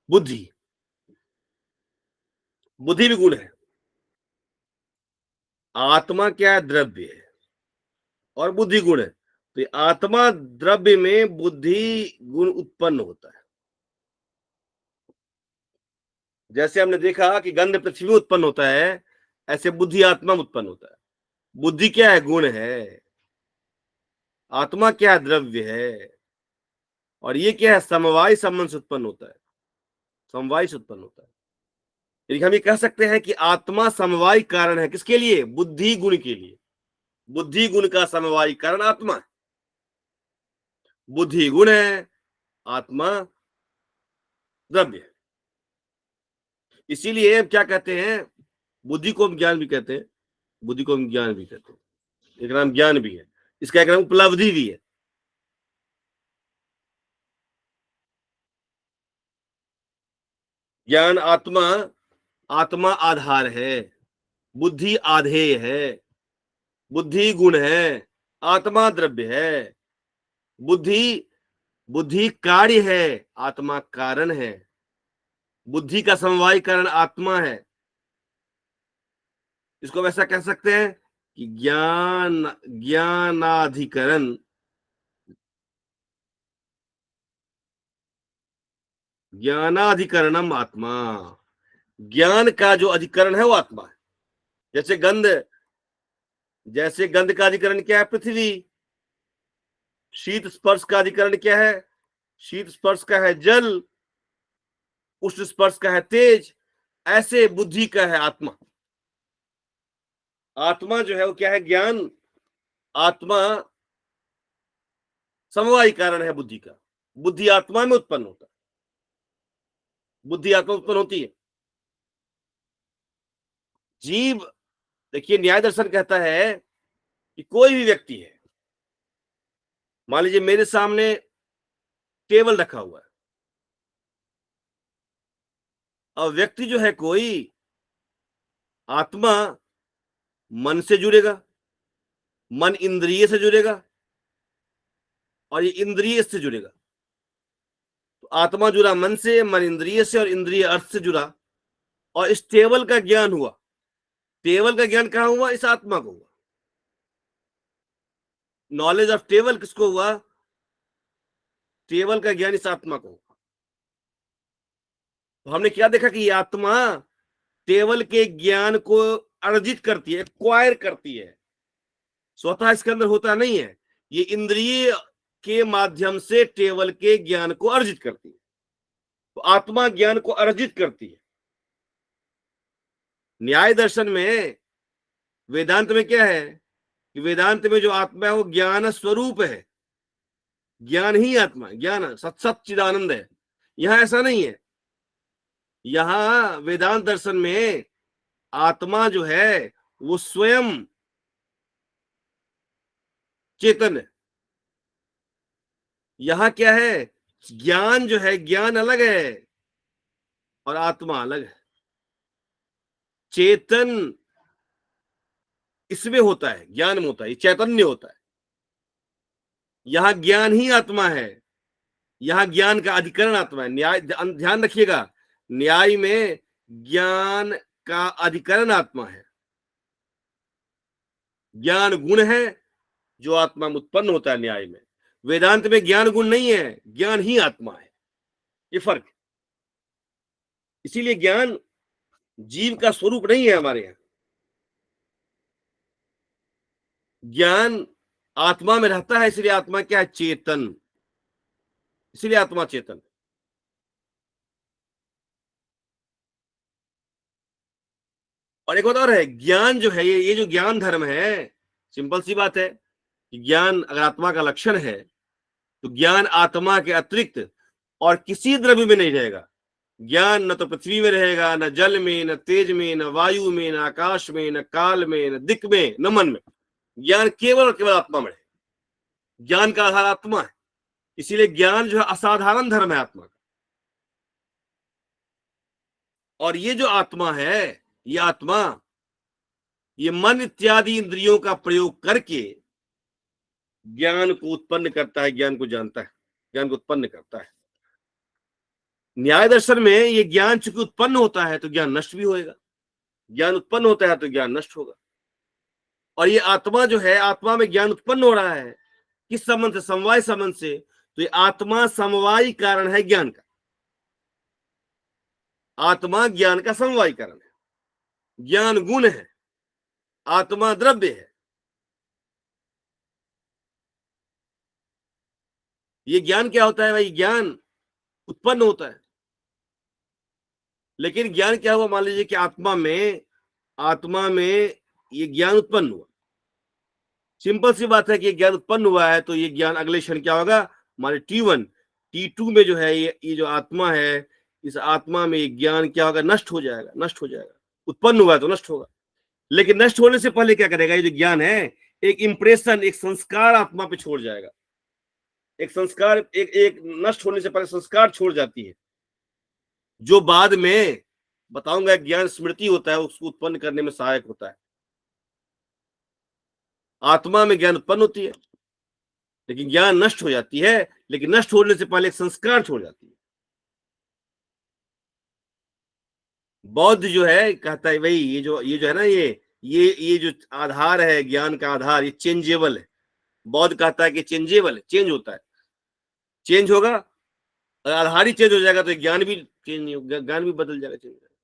बुद्धि। बुद्धि भी गुण है। आत्मा क्या है? द्रव्य है और बुद्धि गुण है। तो ये आत्मा द्रव्य में बुद्धि गुण उत्पन्न होता है। जैसे हमने देखा कि गंध पृथ्वी में उत्पन्न होता है, ऐसे बुद्धि आत्मा में उत्पन्न होता है। बुद्धि क्या है? गुण है। आत्मा क्या है? द्रव्य है। और ये क्या है? समवाय संबंध से उत्पन्न होता है। समवाय से उत्पन्न होता है। यदि हम ये कह सकते हैं कि आत्मा समवाय कारण है, किसके लिए? बुद्धि गुण के लिए। बुद्धि गुण का समवाय कारण आत्मा है। बुद्धि गुण है, आत्मा द्रव्य है। इसीलिए क्या कहते हैं, बुद्धि को हम ज्ञान भी कहते हैं। बुद्धि को हम ज्ञान भी कहते हैं। एक नाम ज्ञान भी है, इसका एक नाम उपलब्धि भी है। ज्ञान आत्मा, आत्मा आधार है, बुद्धि आधेय है, बुद्धि गुण है, आत्मा द्रव्य है। बुद्धि बुद्धि कार्य है, आत्मा कारण है। बुद्धि का समवाय कारण आत्मा है। इसको वैसा कह सकते हैं कि ज्ञानाधिकरण, ज्ञानाधिकरणम आत्मा। ज्ञान का जो अधिकरण है वो आत्मा है। जैसे गंध का अधिकरण क्या है? पृथ्वी। शीत स्पर्श का अधिकरण क्या है? शीत स्पर्श का है जल। उष्ण स्पर्श का है तेज। ऐसे बुद्धि का है आत्मा। आत्मा जो है वो क्या है? ज्ञान। आत्मा समवाय कारण है बुद्धि का। बुद्धि आत्मा में उत्पन्न होता है। बुद्धि आत्मा उत्पन्न होती है। जीव, देखिए न्याय दर्शन कहता है कि कोई भी व्यक्ति है, मान लीजिए मेरे सामने टेबल रखा हुआ है, और व्यक्ति जो है कोई, आत्मा मन से जुड़ेगा, मन इंद्रिय से जुड़ेगा, और ये इंद्रिय से जुड़ेगा। तो आत्मा जुड़ा मन से, मन इंद्रिय से, और इंद्रिय अर्थ से जुड़ा, और इस टेबल का ज्ञान हुआ। टेबल का ज्ञान कहां हुआ? इस आत्मा को हुआ। नॉलेज ऑफ टेबल किसको हुआ? टेबल का ज्ञान इस आत्मा को हुआ। तो हमने क्या देखा कि ये आत्मा टेबल के ज्ञान को अर्जित करती है, एक्वायर करती है, स्वतः इसके अंदर होता नहीं है। ये इंद्रिय के माध्यम से टेबल के ज्ञान को अर्जित करती है। तो आत्मा ज्ञान को अर्जित करती है। न्याय दर्शन में, वेदांत में क्या है कि वेदांत में जो आत्मा है वो ज्ञान स्वरूप है, ज्ञान ही आत्मा है, ज्ञान सच्चिदानंद है। यहां ऐसा नहीं है। यहां वेदांत दर्शन में आत्मा जो है वो स्वयं चेतन है। यहां क्या है? ज्ञान जो है, ज्ञान अलग है और आत्मा अलग है। चेतन इसमें होता है, ज्ञान में होता है, ये चैतन्य होता है। यहां ज्ञान ही आत्मा है, यहां ज्ञान का अधिकरण आत्मा है। न्याय, ध्यान रखिएगा, न्याय में ज्ञान का अधिकरण आत्मा है। ज्ञान गुण है जो आत्मा में उत्पन्न होता है न्याय में। वेदांत में ज्ञान गुण नहीं है, ज्ञान ही आत्मा है। ये फर्क। इसीलिए ज्ञान जीव का स्वरूप नहीं है हमारे यहां। ज्ञान आत्मा में रहता है, इसलिए आत्मा क्या है? चेतन। इसलिए आत्मा चेतन। और एक बात और है, ज्ञान जो है, ये जो ज्ञान धर्म है, सिंपल सी बात है कि ज्ञान अगर आत्मा का लक्षण है तो ज्ञान आत्मा के अतिरिक्त और किसी द्रव्य में नहीं रहेगा। ज्ञान न तो पृथ्वी में रहेगा, न जल में, न तेज में, न वायु में, न आकाश में, न काल में, न दिक् में, न मन में। ज्ञान केवल और केवल आत्मा में है। ज्ञान का आधार आत्मा है। इसीलिए ज्ञान जो है असाधारण धर्म है आत्मा का। और ये जो आत्मा है, ये आत्मा, ये मन इत्यादि इंद्रियों का प्रयोग करके ज्ञान को उत्पन्न करता है, ज्ञान को जानता है, ज्ञान को उत्पन्न करता है। न्याय दर्शन में ये ज्ञान चूंकि उत्पन्न होता है तो ज्ञान नष्ट भी होएगा, ज्ञान उत्पन्न होता है तो ज्ञान नष्ट होगा। और ये आत्मा जो है, आत्मा में ज्ञान उत्पन्न हो रहा है, किस संबंध से? समवाय संबंध से। तो ये आत्मा समवायी कारण है ज्ञान का। आत्मा ज्ञान का समवायी कारण है। ज्ञान गुण है, आत्मा द्रव्य है। ये ज्ञान क्या होता है भाई? ज्ञान उत्पन्न होता है। लेकिन ज्ञान क्या हुआ? मान लीजिए कि आत्मा में ये ज्ञान उत्पन्न हुआ। सिंपल सी बात है कि ज्ञान उत्पन्न हुआ है तो ये ज्ञान अगले क्षण क्या होगा? हमारे T1 T2 में जो है, ये जो आत्मा है, इस आत्मा में ज्ञान क्या होगा? नष्ट हो जाएगा, नष्ट हो जाएगा। उत्पन्न हुआ है तो नष्ट होगा। लेकिन नष्ट होने से पहले क्या करेगा? ये जो ज्ञान है एक इंप्रेशन, एक संस्कार आत्मा पे छोड़ जाएगा। एक संस्कार, एक नष्ट होने से पहले संस्कार छोड़ जाती है, जो बाद में बताऊंगा ज्ञान स्मृति होता है, उसको उत्पन्न करने में सहायक होता है। आत्मा में ज्ञान उत्पन्न होती है लेकिन ज्ञान नष्ट हो जाती है, लेकिन नष्ट होने से पहले एक संस्कार छोड़ जाती है। बौद्ध जो है कहता है भाई, ये जो है ना, ये जो आधार है, ज्ञान का आधार, ये चेंजेबल है। बौद्ध कहता है कि चेंजेबल है, चेंज होता है, चेंज होगा। आधार ही चेंज हो जाएगा तो ज्ञान भी चेंज नहीं होगा, ज्ञान भी बदल जाएगा, चेंज हो जाएगा।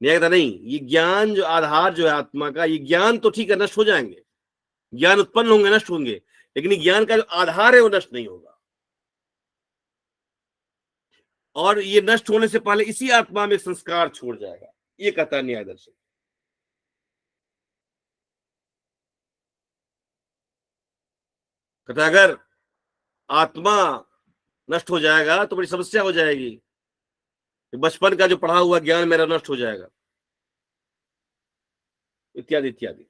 नहीं कहता नहीं, ये ज्ञान जो आधार जो है आत्मा का, ये ज्ञान तो ठीक है, नष्ट हो जाएंगे, ज्ञान उत्पन्न होंगे, नष्ट होंगे, लेकिन ज्ञान का जो आधार है वो नष्ट नहीं होगा। और ये नष्ट होने से पहले इसी आत्मा में संस्कार छोड़ जाएगा। ये कहता है न्याय दर्शन। कहता अगर आत्मा नष्ट हो जाएगा तो बड़ी समस्या हो जाएगी। बचपन का जो पढ़ा हुआ ज्ञान मेरा नष्ट हो जाएगा, इत्यादि इत्यादि।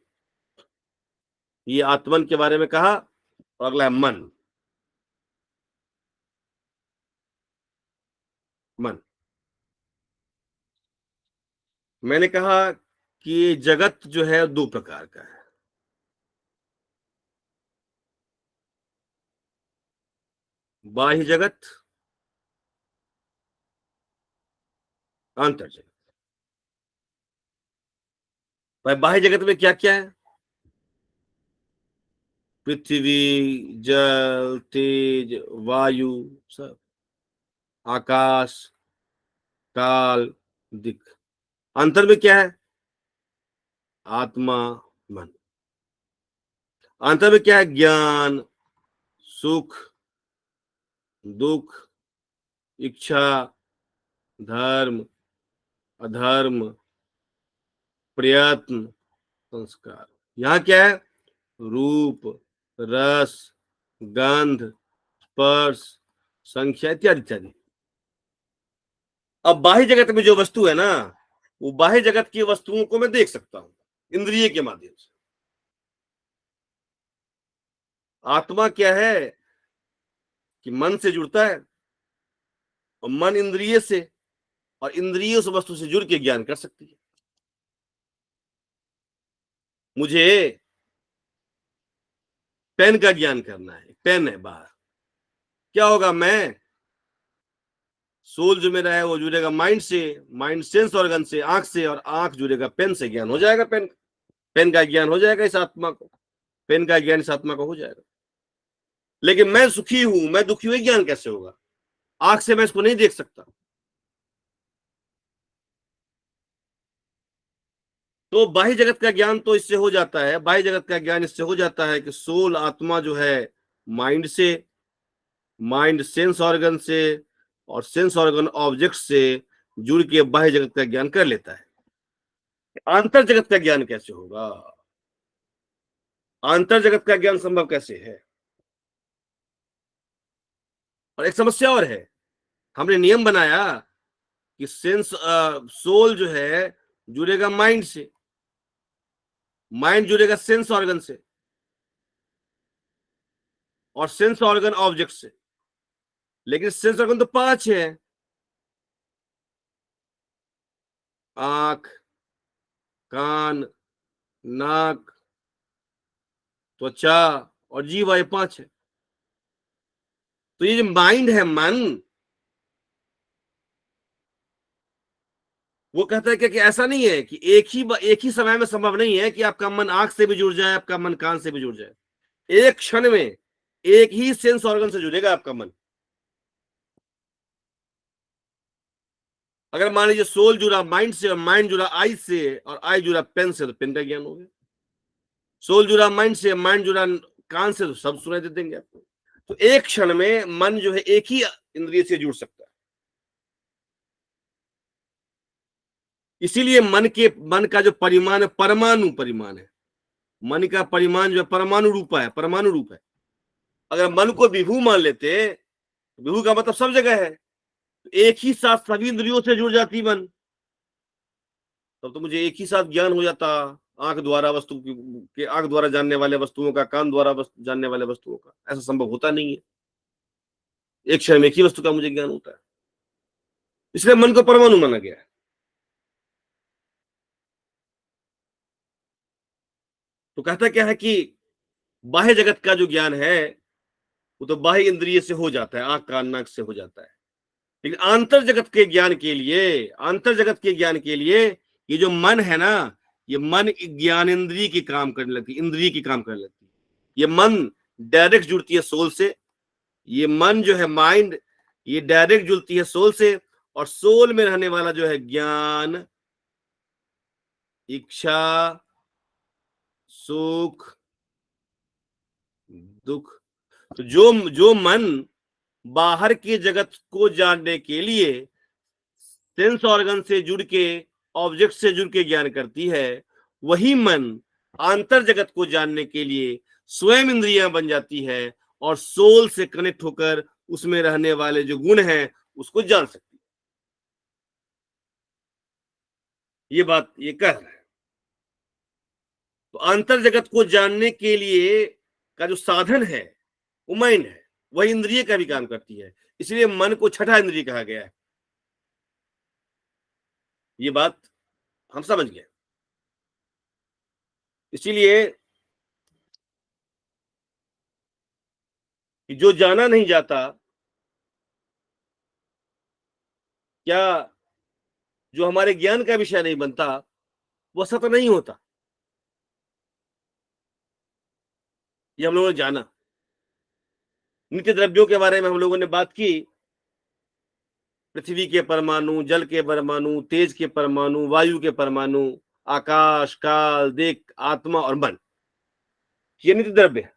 ये आत्मन के बारे में कहा। और अगला है मन। मन, मैंने कहा कि जगत जो है दो प्रकार का है। बाह्य जगत, आंतर जगत। भाई बाह्य जगत में क्या क्या है? पृथ्वी, जल, तेज, वायु, सब, आकाश, काल, दिख। अंतर में क्या है? आत्मा, मन। अंतर में क्या है? ज्ञान, सुख, दुख, इच्छा, धर्म, अधर्म, प्रयत्न, संस्कार। यहाँ क्या है? रूप, रस, गंध, स्पर्श, संख्या, इत्यादि इत्यादि। अब बाह्य जगत में जो वस्तु है ना, वो बाह्य जगत की वस्तुओं को मैं देख सकता हूं इंद्रिय के माध्यम से। आत्मा क्या है कि मन से जुड़ता है, और मन इंद्रिय से, और इंद्रिय उस वस्तु से जुड़ के ज्ञान कर सकती है। मुझे पेन का ज्ञान करना है, पेन है बाहर, क्या होगा? मैं सोल जो मेरा है वो जुड़ेगा माइंड से, माइंड सेंस ऑर्गन से, आंख से, और आंख जुड़ेगा पेन से, ज्ञान हो जाएगा। पेन, पेन का ज्ञान हो जाएगा इस आत्मा को, पेन का ज्ञान इस आत्मा को हो जाएगा। लेकिन मैं सुखी हूं, मैं दुखी हुए, ज्ञान कैसे होगा? आंख से मैं इसको नहीं देख सकता। तो बाह्य जगत का ज्ञान तो इससे हो जाता है, बाह्य जगत का ज्ञान इससे हो जाता है कि सोल, आत्मा जो है माइंड से, माइंड सेंस ऑर्गन से, और सेंस ऑर्गन ऑब्जेक्ट से जुड़ के बाह्य जगत का ज्ञान कर लेता है। आंतर जगत का ज्ञान कैसे होगा? आंतर जगत का ज्ञान संभव कैसे है? और एक समस्या और है, हमने नियम बनाया कि सेंस, सोल जो है जुड़ेगा माइंड से, माइंड जुड़ेगा सेंस ऑर्गन से, और सेंस ऑर्गन ऑब्जेक्ट से। लेकिन सेंस ऑर्गन तो 5 है, आंख, कान, नाक, त्वचा और जीवा, ये 5 है। तो ये जो माइंड है, मन, वो कहता है कि ऐसा नहीं है कि एक ही समय में संभव नहीं है कि आपका मन आंख से भी जुड़ जाए, आपका मन कान से भी जुड़ जाए। एक क्षण में एक ही सेंस ऑर्गन से जुड़ेगा आपका मन। अगर मान लीजिए सोल जुड़ा माइंड से, और माइंड जुड़ा आई से, और आई जुड़ा पेन से, तो पेन का ज्ञान हो गया। सोल जुड़ा माइंड से, माइंड जुड़ा कान से, तो सब सुनाई दे देंगे आपको। तो एक क्षण में मन जो है एक ही इंद्रिय से जुड़ सकता है। इसीलिए मन का जो परिमाण है, परमाणु परिमाण है। मन का परिमाण जो है परमाणु रूप है, परमाणु रूप है। अगर मन को विभू मान लेते, विभू का मतलब सब जगह है, तो एक ही साथ सभी इंद्रियों से जुड़ जाती मन, तब तो मुझे एक ही साथ ज्ञान हो जाता। आंख द्वारा वस्तु के, आंख द्वारा जानने वाले वस्तुओं का, कान द्वारा जानने वाले वस्तुओं का। ऐसा संभव होता नहीं है, एक क्षण में एक ही वस्तु का मुझे ज्ञान होता है। इसलिए मन को परमाणु माना गया है। तो कहता क्या है कि बाह्य जगत का जो ज्ञान है वो तो बाह्य इंद्रिय से हो जाता है, आंख कान नाक से हो जाता है। लेकिन आंतर जगत के ज्ञान के लिए, आंतर जगत के ज्ञान के लिए, ये जो मन है ना, ये मन ज्ञान इंद्रिय की काम करने लगती, इंद्रिय की काम करने लगती है। ये मन डायरेक्ट जुड़ती है सोल से, ये मन जो है माइंड, ये डायरेक्ट जुड़ती है सोल से, और सोल में रहने वाला जो है ज्ञान, इच्छा, सुख, दुख। तो जो जो मन बाहर के जगत को जानने के लिए सेंस ऑर्गन से जुड़ के, ऑब्जेक्ट से जुड़ के ज्ञान करती है, वही मन आंतर जगत को जानने के लिए स्वयं इंद्रियां बन जाती है, और सोल से कनेक्ट होकर उसमें रहने वाले जो गुण हैं उसको जान सकती है। ये बात ये कह रहा है। तो अंतर जगत को जानने के लिए का जो साधन है वो माइंड है, वही इंद्रिय का भी काम करती है, इसलिए मन को छठा इंद्रिय कहा गया है। ये बात हम समझ गए। इसीलिए कि जो जाना नहीं जाता, क्या जो हमारे ज्ञान का विषय नहीं बनता, वो सत्य नहीं होता। ये हम लोगों ने जाना। नित्य द्रव्यों के बारे में हम लोगों ने बात की। पृथ्वी के परमाणु, जल के परमाणु, तेज के परमाणु, वायु के परमाणु, आकाश, काल, देख, आत्मा और मन, ये नित्य द्रव्य है।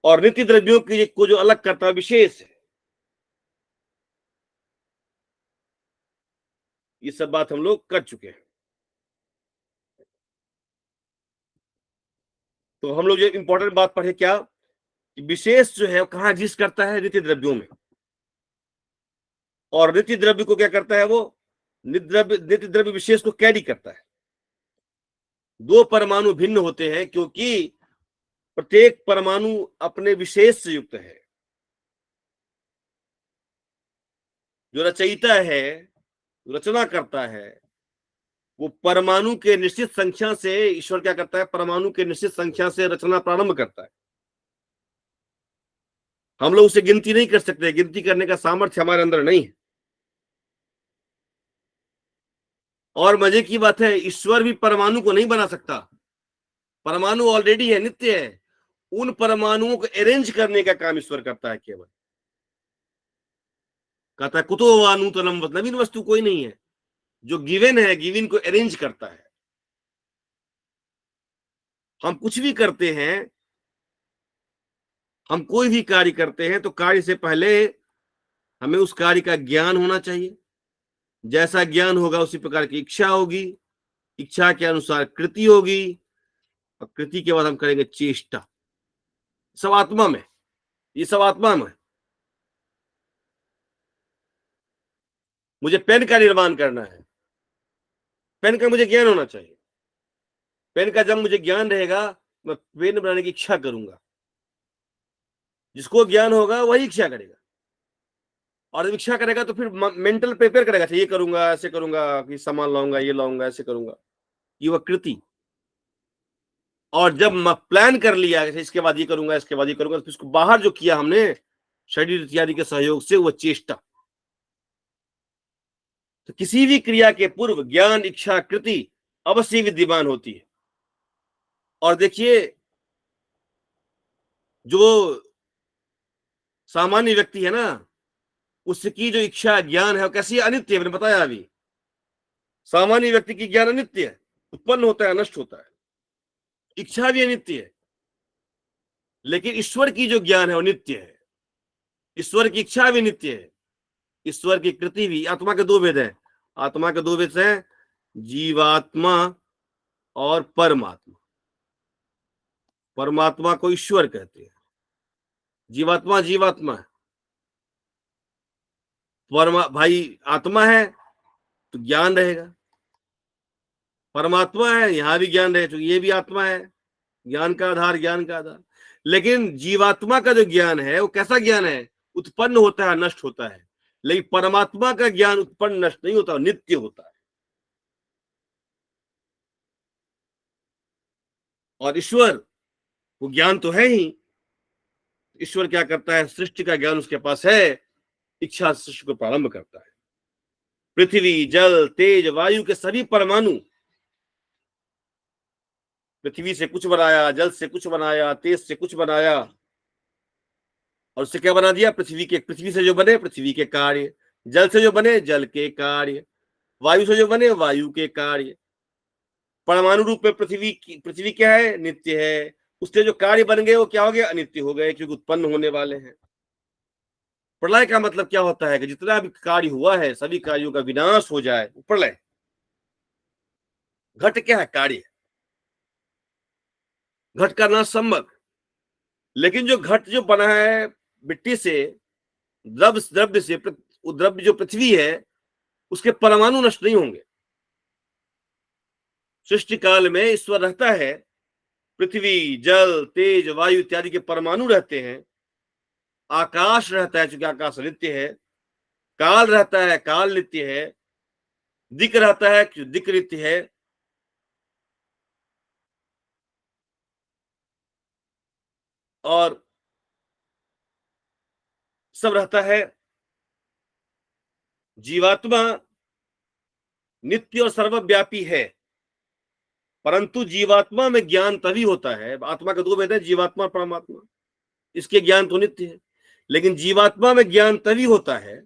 और नित्य द्रव्यों की को जो अलग करता है विशेष है। ये सब बात हम लोग कर चुके हैं। तो हम लोग जो इंपॉर्टेंट बात पढ़े क्या, कि विशेष जो है वो कहाँ एग्जिस्ट करता है, नित्य द्रव्यों में। और नित्य द्रव्य को क्या करता है, वो नित्य द्रव्य विशेष को कैरी करता है। दो परमाणु भिन्न होते हैं क्योंकि प्रत्येक परमाणु अपने विशेष से युक्त है। जो रचयिता है, रचना करता है, वो परमाणु के निश्चित संख्या से, ईश्वर क्या करता है, परमाणु के निश्चित संख्या से रचना प्रारंभ करता है। हम लोग उसे गिनती नहीं कर सकते, गिनती करने का सामर्थ्य हमारे अंदर नहीं है। और मजे की बात है, ईश्वर भी परमाणु को नहीं बना सकता। परमाणु ऑलरेडी है, नित्य है। उन परमाणुओं को अरेंज करने का काम ईश्वर करता है केवल। कहता है कुतो वा नूतनम, नवीन वस्तु कोई नहीं है। जो गिवन है, गिवन को अरेंज करता है। हम कुछ भी करते हैं, हम कोई भी कार्य करते हैं, तो कार्य से पहले हमें उस कार्य का ज्ञान होना चाहिए। जैसा ज्ञान होगा उसी प्रकार की इच्छा होगी, इच्छा के अनुसार कृति होगी, और कृति के बाद हम करेंगे चेष्टा। सब आत्मा में, ये सब आत्मा में। मुझे पेन का निर्माण करना है, पेन का मुझे ज्ञान होना चाहिए। पेन का जब मुझे ज्ञान रहेगा, मैं पेन बनाने की इच्छा करूंगा। जिसको ज्ञान होगा वही इच्छा करेगा। और जब इच्छा करेगा तो फिर मेंटल प्रिपेयर करेगा, ये करूंगा, ऐसे करूंगा, कि सामान लाऊंगा, ये लाऊंगा, ऐसे करूंगा, ये वह कृति। और जब प्लान कर लिया इसके बाद ये करूंगा, इसके बाद ये करूंगा, तो इसको बाहर जो किया हमने शरीर इत्यादि के सहयोग से, वह चेष्टा। तो किसी भी क्रिया के पूर्व ज्ञान, इच्छा, कृति अवश्य विद्यमान होती है। और देखिए, जो सामान्य व्यक्ति है ना, उसकी जो इच्छा ज्ञान है वो कैसी अनित्य है, मैंने बताया अभी। सामान्य व्यक्ति की ज्ञान अनित्य है, उत्पन्न होता है, नष्ट होता है। इच्छा भी अनित्य है। लेकिन ईश्वर की जो ज्ञान है वो नित्य है। ईश्वर की इच्छा भी नित्य है, ईश्वर की कृति भी। आत्मा के दो भेद हैं। आत्मा के दो भेद हैं, जीवात्मा और परमात्मा। परमात्मा को ईश्वर कहते हैं, जीवात्मा जीवात्मा है। भाई आत्मा है तो ज्ञान रहेगा, परमात्मा है यहां भी ज्ञान रहे, तो ये भी आत्मा है, ज्ञान का आधार, ज्ञान का आधार। लेकिन जीवात्मा का जो ज्ञान है वो कैसा ज्ञान है, उत्पन्न होता है, नष्ट होता है। लेकिन परमात्मा का ज्ञान उत्पन्न नष्ट नहीं होता, नित्य होता है। और ईश्वर वो ज्ञान तो है ही। ईश्वर क्या करता है, सृष्टि का ज्ञान उसके पास है, इच्छा सृष्टि को प्रारंभ करता है। पृथ्वी, जल, तेज, वायु के सभी परमाणु, पृथ्वी से कुछ बनाया, जल से कुछ बनाया, तेज से कुछ बनाया, और उससे क्या बना दिया, पृथ्वी से जो बने पृथ्वी के कार्य, जल से जो बने जल के कार्य, वायु से जो बने वायु के कार्य। परमाणु रूप में पृथ्वी क्या है, नित्य है। उससे जो कार्य बन गए वो क्या हो गए, अनित्य हो गए, क्योंकि उत्पन्न होने वाले हैं। प्रलय का मतलब क्या होता है कि जितना भी कार्य हुआ है सभी कार्यों का विनाश हो जाए, प्रलय। घट क्या है, कार्य। घट का नाश संभव। लेकिन जो घट जो बना है मिट्टी से, द्रव्य से, द्रव्य जो पृथ्वी है, उसके परमाणु नष्ट नहीं होंगे। सृष्टि काल में ईश्वर रहता है, पृथ्वी, जल, तेज, वायु इत्यादि के परमाणु रहते हैं, आकाश रहता है चूंकि आकाश नित्य है, काल रहता है, काल नित्य है, दिक् रहता है, दिक् नित्य है, और सब रहता है। जीवात्मा नित्य और सर्वव्यापी है, परंतु जीवात्मा में ज्ञान तभी होता है, आत्मा के दो भेद है, जीवात्मा और परमात्मा, इसके ज्ञान तो नित्य है, लेकिन जीवात्मा में ज्ञान तभी होता है,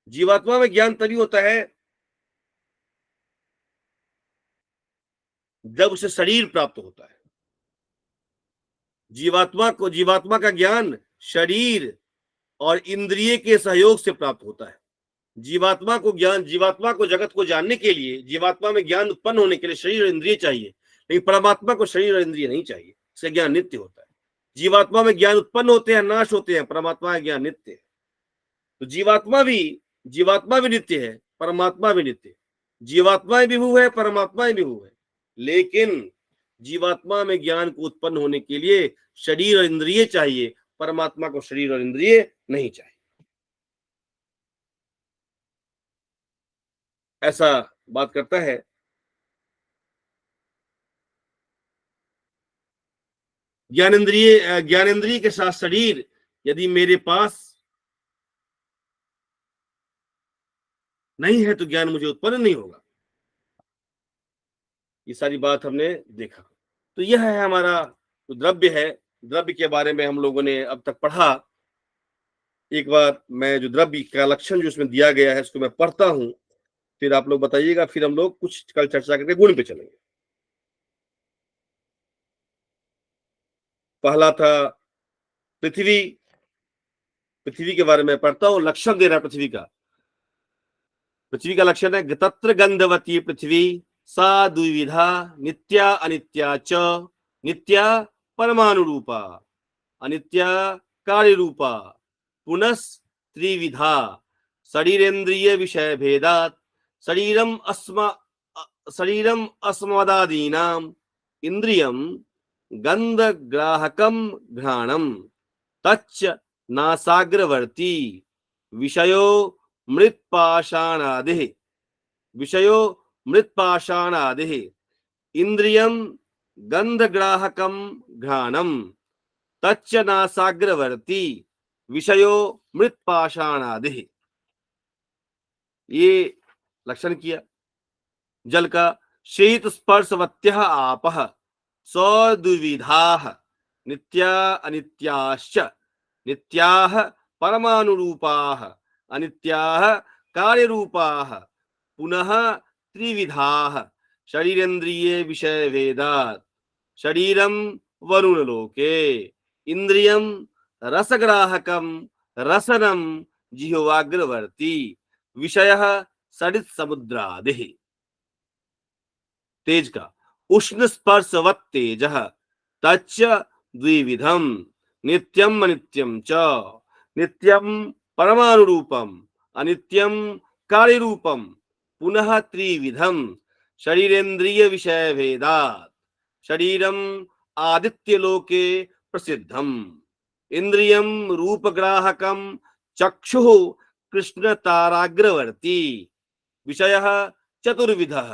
जीवात्मा में ज्ञान तभी होता है जब उसे शरीर प्राप्त होता है। जीवात्मा का ज्ञान शरीर और इंद्रिय के सहयोग से प्राप्त होता है। जीवात्मा को जगत को जानने के लिए, जीवात्मा में ज्ञान उत्पन्न होने के लिए शरीर और इंद्रिय चाहिए, लेकिन परमात्मा को शरीर और इंद्रिय नहीं चाहिए, इसका ज्ञान नित्य होता है। जीवात्मा में ज्ञान उत्पन्न होते हैं, नाश होते हैं, परमात्मा का ज्ञान नित्य है। तो जीवात्मा भी नित्य है, परमात्मा भी नित्य है। जीवात्मा विभु है, परमात्मा विभु है, लेकिन जीवात्मा में ज्ञान को उत्पन्न होने के लिए शरीर और इंद्रिय चाहिए, परमात्मा को शरीर और इंद्रिय नहीं चाहिए। ऐसा बात करता है। ज्ञानेन्द्रिय के साथ शरीर यदि मेरे पास नहीं है तो ज्ञान मुझे उत्पन्न नहीं होगा। ये सारी बात हमने देखा। तो यह है हमारा जो द्रव्य है, द्रव्य के बारे में हम लोगों ने अब तक पढ़ा। एक बार मैं जो द्रव्य का लक्षण जो उसमें दिया गया है उसको मैं पढ़ता हूं, फिर आप लोग बताइएगा, फिर हम लोग कुछ कल चर्चा करके गुण पे चलेंगे। पहला था पृथ्वी। पृथ्वी के बारे में पढ़ता हूं, लक्षण दे रहा है पृथ्वी का। पृथ्वी का लक्षण है तत्र गंधवती पृथ्वी सा द्विविधा नित्या अनित्या च, नित्या परमाणु रूपा, अनित्या कार्य रूपा, पुनः त्रिविधा शरीरेन्द्रिय विषय भेदात शरीरम अस्मदादीनाम इंद्रियम गंध ग्राहकम घ्राणम तच्च नासाग्रवर्ती विषयो मृत्पाषाणादिः इंद्रियम गंधग्राहकम घ्राणम तच्च नासाग्रवर्ती विषयो मृत्पाषाणादिः। ये लक्षण किया। जल का शीत स्पर्शवत्यः आपः सद्विविधाः नित्या अनित्याश्च, नित्याः परमाणुरूपाः अनित्याः कार्यरूपाः, पुनः त्रिविधाः शरीरेन्द्रिये विषय भेदात् शरीरम वरुण लोके इंद्रियम रसग्राहकम रसनम जिह्वाग्रवर्ती विषयः सरित समुद्रादिः। तेज का उष्ण स्पर्शवत् तेजः तच्च द्विविधम नित्यम अनित्यम च, नित्यम परमाणु रूपम अनित्यम कार्य रूपम, पुनः त्रिविधम शरीरेन्द्रिय विषय भेदात् शरीरम आदित्य लोके प्रसिद्धम इंद्रियम रूपग्राहकम चक्षुः कृष्ण ताराग्रवर्ती विषयः चतुर्विधः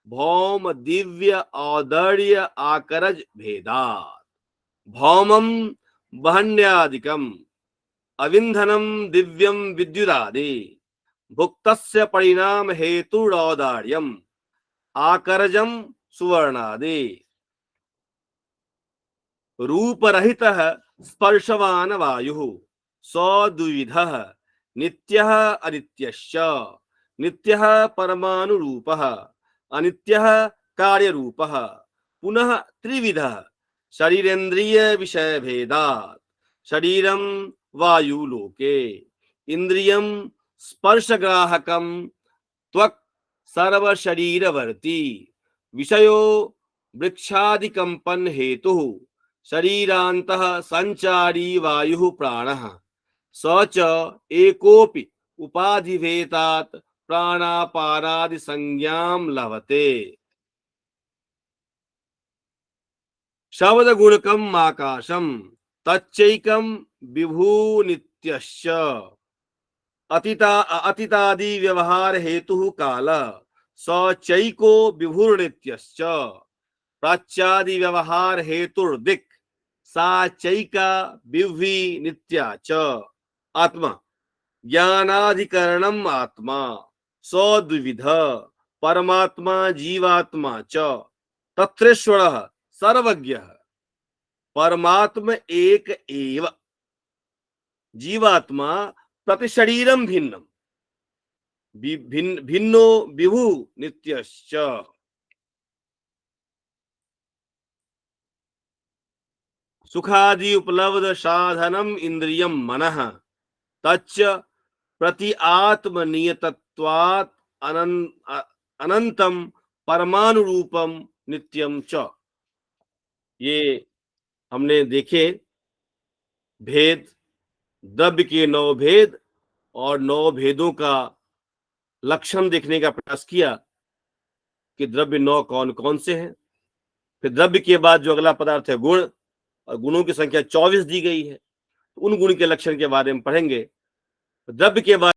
भौम दिव्य औदर्य आकरज भेदात् भौमम वहन्यादिकम अविंधनम दिव्यम विद्युदादि भुक्तस्य परिणाम हेतुरौदार्यम आकरजम सुवर्णादि रूपरहितः स्पर्शवान वायुः सद्विविधः नित्यः अनित्यश्च, नित्यः परमाणु रूपः अनित्यः कार्य रूपः, पुनः त्रिविधः शरीरेन्द्रिय विषय भेदात् शरीरम वायु लोके इंद्रियम स्पर्शग्राहकम त्वक् सर्व शरीरवर्ती विषयो वृक्षादिकंपन हेतु शरीरांतः संचारी वायु प्राणः स च एकोपि उपाधिभेदात् प्राणापानादि संज्ञाम लभते। शब्द गुणकम आकाशम तच्चैकम विभू नित्यश्च अतीतादि व्यवहार हेतु काल स चैको विभुर्नित्यश्च प्राच्यादि व्यवहार हेतुर्दिक् सा चैका विभि नित्या च आत्मा ज्ञानाधिकरणम आत्मा सद्विविध परमात्मा जीवात्मा च तत्रेश्वरः सर्वज्ञः परमात्म एक एव जीवात्मा प्रतिशरीरम भिन्नम भिन्नो विभु नित्यश्च। सुखादि उपलब्ध साधनम इंद्रियम मनः तच्च प्रति आत्मनियतत्वात् अनंतम परमानुरूपम नित्यम च। ये हमने देखे भेद, द्रव्य के 9 भेद और 9 भेदों का लक्षण देखने का प्रयास किया कि द्रव्य 9 कौन कौन से हैं। फिर द्रव्य के बाद जो अगला पदार्थ है गुण, और गुणों की संख्या 24 दी गई है। उन गुण के लक्षण के बारे में पढ़ेंगे। द्रव्य के बाद